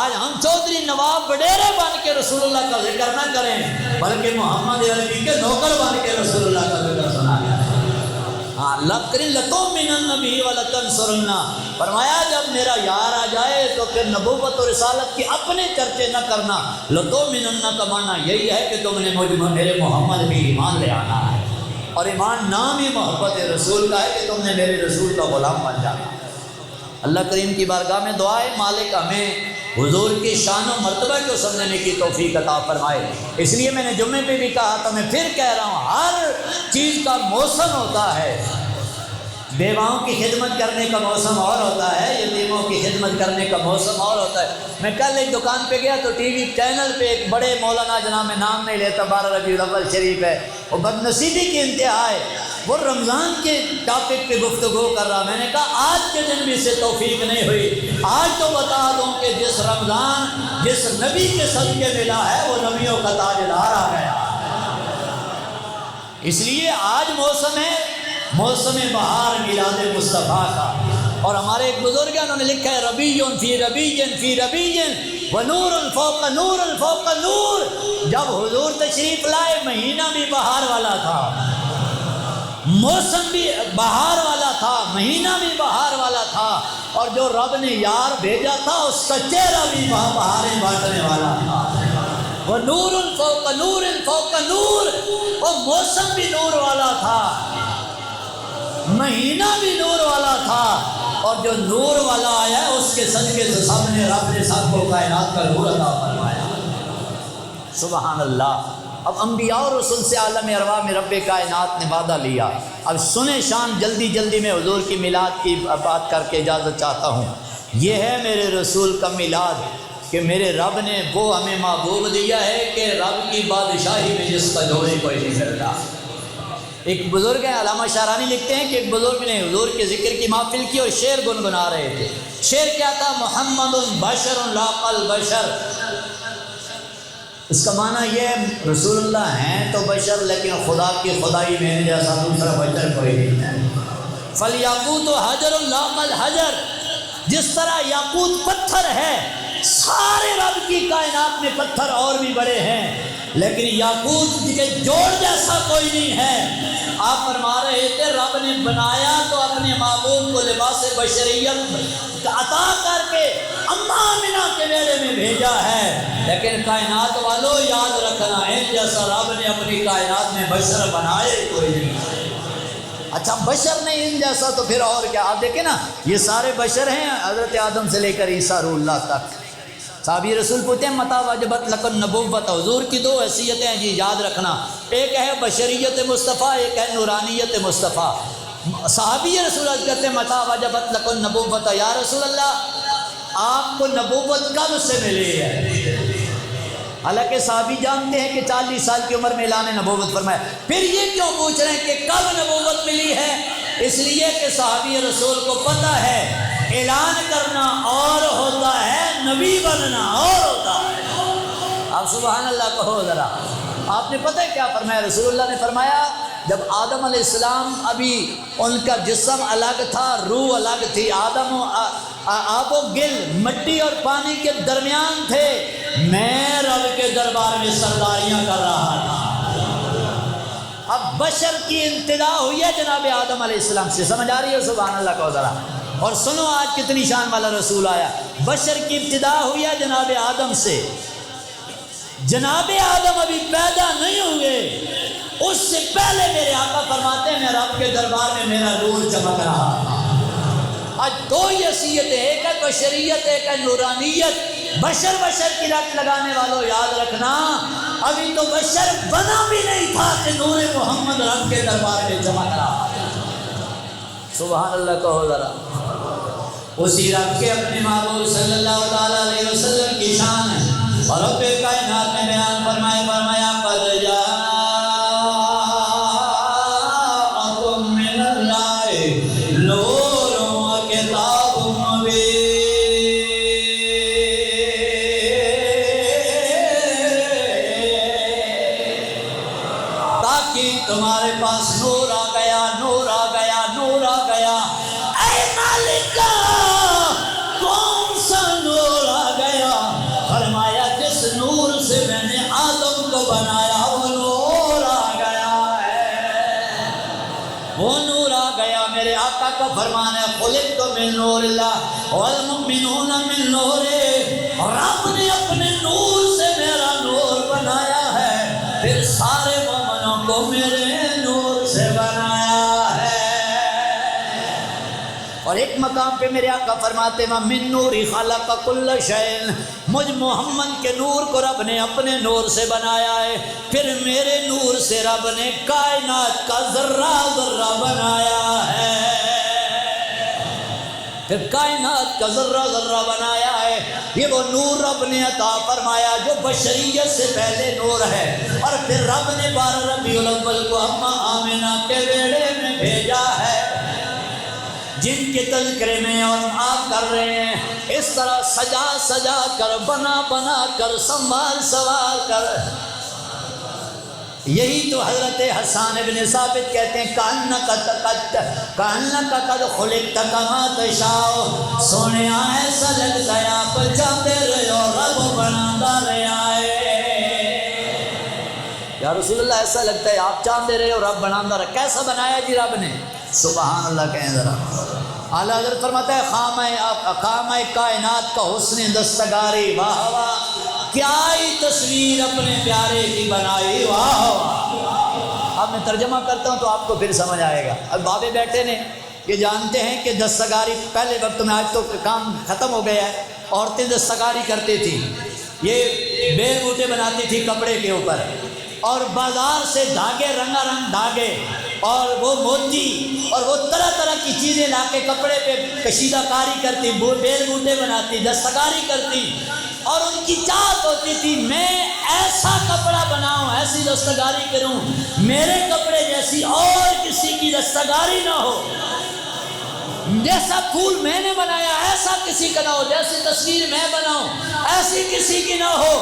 Speaker 2: آج ہم چودھری نواب وڈیرے بن کے رسول اللہ کا ذکر نہ کریں بلکہ محمد عربی کے نوکر بن کے رسول اللہ کا ذکر سنا کریں. ہاں, لتؤمنن بھی ولتنصرن, فرمایا جب میرا یار آ جائے تو پھر نبوت اور رسالت کی اپنے چرچے نہ کرنا. لتؤمنن کا معنی یہی ہے کہ تم نے میرے محمد بھی ایمان لے آنا ہے, اور ایمان نام ہی محبت رسول کا ہے کہ تم نے میرے رسول کا غلام بن جانا. اللہ کریم کی بارگاہ میں دعا ہے مالک ہمیں حضور کی شان و مرتبہ کو سمجھنے کی توفیق عطا فرمائے. اس لیے میں نے جمعے پہ بھی کہا تھا, میں پھر کہہ رہا ہوں, ہر چیز کا موسم ہوتا ہے. بیواؤں کی خدمت کرنے کا موسم اور ہوتا ہے, یتیموں کی خدمت کرنے کا موسم اور ہوتا ہے. میں کل ایک دکان پہ گیا تو ٹی وی چینل پہ ایک بڑے مولانا جناب میں نام نہیں لیتا, 12 ربیع الاول شریف ہے, وہ بدنصیبی کی انتہا ہے, وہ رمضان کے ٹاپک پہ گفتگو کر رہا. میں نے کہا آج کے دن بھی سے توفیق نہیں ہوئی, آج تو بتا دوں کہ جس رمضان جس نبی کے صدقے ملا ہے وہ نبیوں کا تاجدار آ گیا. اس لیے آج موسم ہے موسم بہار میلاد مصطفیٰ کا. اور ہمارے ایک بزرگ ہیں, انہوں نے لکھا ہے ربیع فی ربیع فی ربیع ونور فوق نور فوق نور. جب حضور تشریف لائے مہینہ بھی بہار والا تھا, موسم بھی بہار والا تھا, مہینہ بھی بہار والا تھا, اور جو رب نے یار بھیجا تھا اس کا چہرہ بھی بہاریں بانٹنے والا تھا. وہ نور فوق نور, وہ موسم بھی نور والا تھا, مہینہ بھی نور والا تھا, اور جو نور والا آیا ہے اس کے صدقے سے سب نے رب نے سب کو کائنات کا نور عطا فرمایا. سبحان اللہ. اب انبیاء اور رسول سے عالم ارواح میں رب کائنات نے وعدہ لیا. اب سنیں شان, جلدی جلدی میں حضور کی میلاد کی بات کر کے اجازت چاہتا ہوں. یہ ہے میرے رسول کا میلاد کہ میرے رب نے وہ ہمیں محبوب دیا ہے کہ رب کی بادشاہی میں جس کا جوڑے کوئی نہیں کرتا. ایک بزرگ ہیں علامہ شعرانی لکھتے ہیں کہ ایک بزرگ نے حضور کے ذکر کی محفل کی اور شعر گنگنا رہے تھے. شعر کیا تھا؟ محمد بشر لاق البشر اس کا معنی یہ ہے رسول اللہ ہیں تو بشر لیکن خدا کی خدائی میں جیسا دوسرا بشر کوئی نہیں ہے۔ فَالْيَاقُوتُ حَجَرٌ لَا كَالْحَجَرِ، جس طرح یاقوت پتھر ہے، سارے رب کی کائنات میں پتھر اور بھی بڑے ہیں لیکن یاقوت کے جوڑ جیسا کوئی نہیں ہے۔ آپ فرما رہے تھے رب نے بنایا تو اپنے معبود کو لباس بشریت عطا کر کے اماں آمنہ کے بیڑے میں بھیجا ہے، لیکن کائنات والوں یاد رکھنا ہے جیسا رب نے اپنی کائنات میں بشر بنائے کوئی نہیں۔ اچھا بشر نہیں ان جیسا تو پھر اور کیا؟ آپ دیکھیں نا یہ سارے بشر ہیں، حضرت آدم سے لے کر عیسیٰ روح اللہ تک۔ صحابی رسول پوچھتے ہیں متى وجبت لک النبوت، حضور کی دو حیثیتیں ہیں جی یاد رکھنا، ایک ہے بشریت مصطفیٰ، ایک ہے نورانیت مصطفیٰ۔ صحابی رسول اللہ کہتے ہیں متى وجبت لک النبوت، یا رسول اللہ آپ کو نبوت کب سے ملی ہے؟ حالانکہ صحابی جانتے ہیں کہ 40 سال کی عمر میں اعلان نبوت فرمایا، پھر یہ کیوں پوچھ رہے ہیں کہ کب نبوت ملی ہے؟ اس لیے کہ صحابی رسول کو پتہ ہے اعلان کرنا اور ہوتا ہے، نبی بننا اور ہوتا ہے۔ آپ سبحان اللہ کہو ذرا۔ آپ نے پتہ ہے کیا فرمایا؟ رسول اللہ نے فرمایا جب آدم علیہ السلام ابھی ان کا جسم الگ تھا، روح الگ تھی، آدم آب و گل مٹی اور پانی کے درمیان تھے، میں رب کے دربار میں سرداریاں کر رہا تھا۔ اب بشر کی ابتدا ہوئی ہے جناب آدم علیہ السلام سے، سمجھ آ رہی ہے؟ سبحان اللہ کہو ذرا۔ اور سنو آج کتنی شان والا رسول آیا، بشر کی ابتدا ہوئی ہے جناب آدم سے۔ جناب آدم ابھی پیدا نہیں ہوئے، اس سے پہلے میرے آقا فرماتے ہیں میں رب کے دربار میں میرا نور چمک رہا تھا۔ آج دو ہی حیثیتیں، ایک ہے بشریت، ایک ہے نورانیت۔ بشر کی رٹ لگانے والوں یاد رکھنا ابھی تو بشر بنا بھی نہیں تھا کہ نور محمد رب کے دربار میں چمک رہا تھا۔ سبحان اللہ کہو ذرا۔ اسی رب کے اپنے معبود صلی اللہ تعالیٰ علیہ وسلم کی شان ہے اور رب کائنات میں بیان فرمایا قد جاءکم من اللہ نور و کتاب مبین، تاکہ تمہارے پاس نور آ گیا، نور آ گیا، نور آ گیا۔ اے مالکہ کون سا نور آ گیا؟ فرمایا جس نور سے میں نے آدم کو بنایا وہ نور آ گیا ہے، وہ نور آ گیا۔ میرے آقا کا فرمان ہے خلقت من نور اللہ والمؤمنون من نور، رب نے اپنے نور سے میرا نور بنایا ہے، پھر سارے مومنوں کو میرے نور سے بنایا ہے۔ اور ایک مقام پہ میرے آقا فرماتے ہیں من نوری خلق کل شیء، مجھ محمد کے نور کو رب نے اپنے نور سے بنایا ہے، پھر میرے نور سے رب نے کائنات کا ذرہ ذرہ بنایا ہے، پھر کائنات کا ذرہ ذرہ بنایا ہے۔ یہ وہ نور رب نے عطا فرمایا جو بشریت سے پہلے نور ہے، اور پھر رب نے 12 ربیع الاول کو اماں آمنہ کے بیڑے میں بھیجا ہے، جن کے تذکرے میں اور آپ کر رہے ہیں، اس طرح سجا سجا کر، بنا بنا کر، سنبھال سنبھال کر۔ یہی تو حضرت حسان ابن ثابت کہتے ہیں کأنک قد خلقت کما تشاء، سونے ایسا لگتا ہے آپ چاہتے رہے ہو رب بناتا رہا ہے۔ یا رسول اللہ ایسا لگتا ہے آپ چاہتے رہے ہو رب بناتا رہا، کیسا بنایا جی رب نے؟ سبحان اللہ کہیں ذرا۔ اعلیٰ حضرت فرماتا ہے خامہ کائنات کا حسن دستکاری، واہ واہ کیا ہی تصویر اپنے پیارے کی بنائی، واہ واہ۔ اب میں ترجمہ کرتا ہوں تو آپ کو پھر سمجھ آئے گا۔ اب بابے بیٹھے نے یہ جانتے ہیں کہ دستکاری پہلے وقت میں، آج تو کام ختم ہو گیا ہے، عورتیں دستکاری کرتی تھیں، یہ بیل بوٹے بناتی تھی کپڑے کے اوپر، اور بازار سے دھاگے رنگا رنگ دھاگے اور وہ موتی اور وہ طرح طرح کی چیزیں لا کے کپڑے پہ کشیدہ کاری کرتی، بیل بوٹے بناتی، دستکاری کرتی، اور ان کی چاہت ہوتی تھی میں ایسا کپڑا بناؤں، ایسی دستکاری کروں میرے کپڑے جیسی اور کسی کی دستکاری نہ ہو، جیسا پھول میں نے بنایا ایسا کسی کا نہ ہو، جیسی تصویر میں بناؤں ایسی کسی کی نہ ہو۔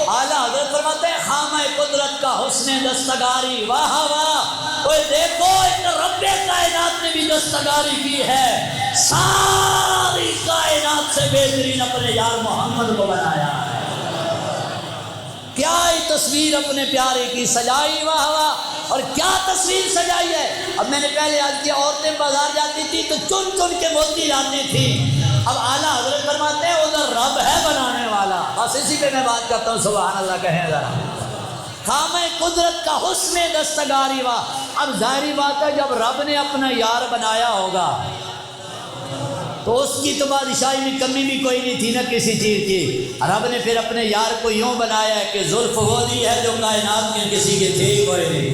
Speaker 2: اعلیٰ حضرت فرماتے ہیں خامہ قدرت کا حسن دستگاری، واہ واہ، اوے دیکھو ایک رب کائنات نے بھی دستگاری کی ہے، ساری کائنات سے بہترین اپنے یار محمد کو بنایا ہے۔ کیا ہی تصویر اپنے پیارے کی سجائی، واہ واہ، اور کیا تصویر سجائی ہے۔ اب میں نے پہلے آج کی عورتیں بازار جاتی تھی تو چن چن کے موتی لاتی تھی، اب اعلیٰ حضرت فرماتے ہیں ادھر رب ہے بنانے والا۔ بس اسی پہ میں بات کرتا ہوں، سبحان اللہ کہیں ذرا۔ خامہ قدرت کا حسن دستگاری، واہ۔ اب ظاہری بات ہے جب رب نے اپنا یار بنایا ہوگا تو اس کی تو بادشاہی میں کمی بھی کوئی نہیں تھی نا کسی چیز کی۔ رب نے پھر اپنے یار کو یوں بنایا ہے کہ زلف وہ دی ہے جو کائنات میں کسی کی تھی کوئی نہیں،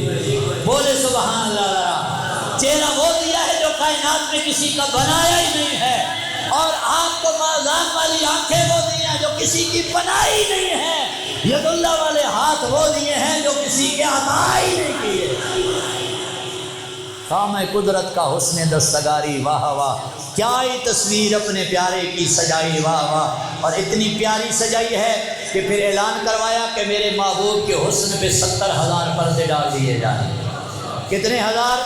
Speaker 2: بولے سبحان اللہ۔ چہرہ وہ دیا ہے جو کائنات میں کسی کا بنایا ہی نہیں ہے، اور آپ کو مازان والی آنکھیں وہ دی ہیں جو کسی کی بنائی نہیں ہے، ید اللہ والے ہاتھ وہ دیے ہیں جو کسی کے عطا ہی نہیں کیے۔ خامہ قدرت کا حسن دستگاری، واہ واہ، کیا ہی تصویر اپنے پیارے کی سجائی، واہ واہ، اور اتنی پیاری سجائی ہے کہ پھر اعلان کروایا کہ میرے محبوب کے حسن پہ 70,000 پردے ڈال دیے جائیں۔ کتنے ہزار؟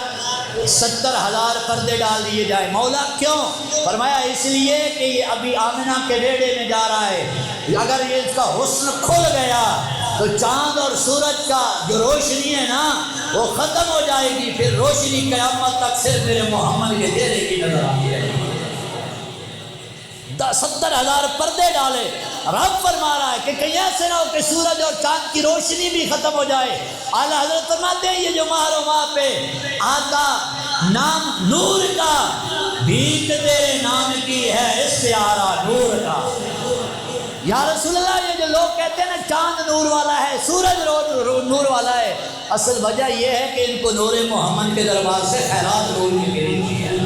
Speaker 2: 70,000 پردے ڈال دیے جائیں۔ مولا کیوں؟ فرمایا اس لیے کہ یہ ابھی آمنہ کے بیڑے میں جا رہا ہے، اگر یہ اس کا حسن کھل گیا تو چاند اور سورج کا جو روشنی ہے نا وہ ختم ہو جائے گی، پھر روشنی قیامت تک صرف میرے محمد کے چہرے کی نظر آتی ہے۔ 70,000 پردے ڈالے، رب فرما رہا ہے کہ کہیں ایسے نہ ہو کہ سورج اور چاند کی روشنی بھی ختم ہو جائے۔ اعلیٰ حضرت فرماتے ہیں یہ جو ماہ و ماہ پہ آتا نام نور کا، بھیک تیرے نام کی ہے استعارہ نور کا۔ یا رسول اللہ یہ جو لوگ کہتے ہیں نا چاند نور والا ہے، سورج نور والا ہے، اصل وجہ یہ ہے کہ ان کو نور محمد کے دربار سے خیرات نور کی گری ہوئی ہے۔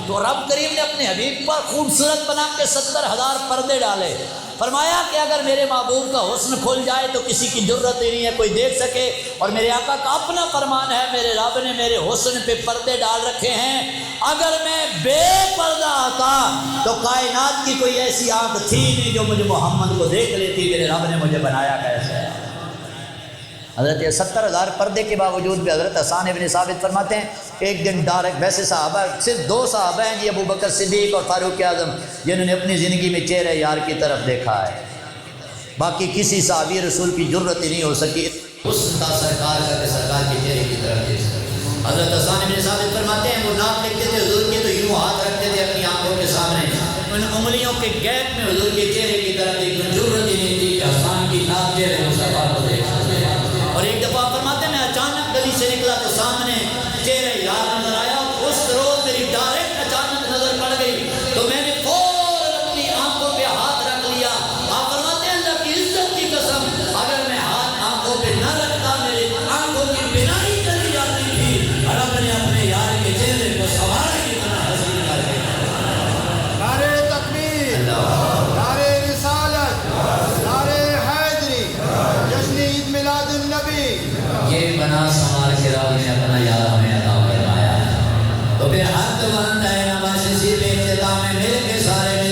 Speaker 2: تو رب کریم نے اپنے حبیب پر خوبصورت بنا کے 70,000 پردے ڈالے، فرمایا کہ اگر میرے محبوب کا حسن کھل جائے تو کسی کی ضرورت ہی نہیں ہے کوئی دیکھ سکے، اور میرے آقا کا اپنا فرمان ہے میرے رب نے میرے حسن پہ پردے ڈال رکھے ہیں، اگر میں بے پردہ آتا تو کائنات کی کوئی ایسی آنکھ تھی نہیں جو مجھے محمد کو دیکھ لیتی، میرے رب نے مجھے بنایا کیسے ہے۔ حضرت 70,000 پردے کے باوجود بھی حضرت حسان ابن ثابت فرماتے ہیں کہ ایک دن ڈائریکٹ، ویسے صحابہ صرف 2 صحابہ ہیں جی، ابو بکر صدیق اور فاروق اعظم، جنہوں نے اپنی زندگی میں چہرے یار کی طرف دیکھا ہے، باقی کسی صحابی رسول کی ضرورت ہی نہیں ہو سکی حسن تھا سرکار کا کہ سرکار کے چہرے کی طرف دیکھ سکے۔ حضرت حسان ابن ثابت فرماتے ہیں وہ نام لکھتے تھے حضور کے تو یوں ہاتھ رکھتے تھے اپنی آنکھوں کے سامنے، ان انگلیوں کے گیپ میں حضور کے چہرے کی طرف دیکھنے ضرورت ہی نہیں تھی کہ حسان کی ناک چہرے مصطفیٰ کو دیکھ سکے۔ اور ایک دفعہ فرماتے ہیں میں اچانک گلی سے نکلا تو سامنے چہرے یار نظر آیا، اس روز میری ڈائریکٹ اچانک نظر پڑ گئی تو میں نے فوراً اپنی آنکھوں پہ ہاتھ رکھ لیا۔ آپ فرماتے ہیں اللہ کی عزت کی قسم اگر میں ہاتھ آنکھوں پہ نہ رکھتا میرے آنکھوں کی بینائی چلی جاتی تھی، رب نے اپنے یار کے چہرے کو سوارے کی طرح حسین کر دیا۔
Speaker 1: نعرہ تکبیر، نعرہ رسالت، نعرہ حیدری، جشن عید میلاد النبی،
Speaker 2: یہ بنا سنوار کے رب نے اپنا یار ہمیں عطا فرمایا ہے۔ تو پھر حد بند ہے نباشی سے اختتام میں مل کے سارے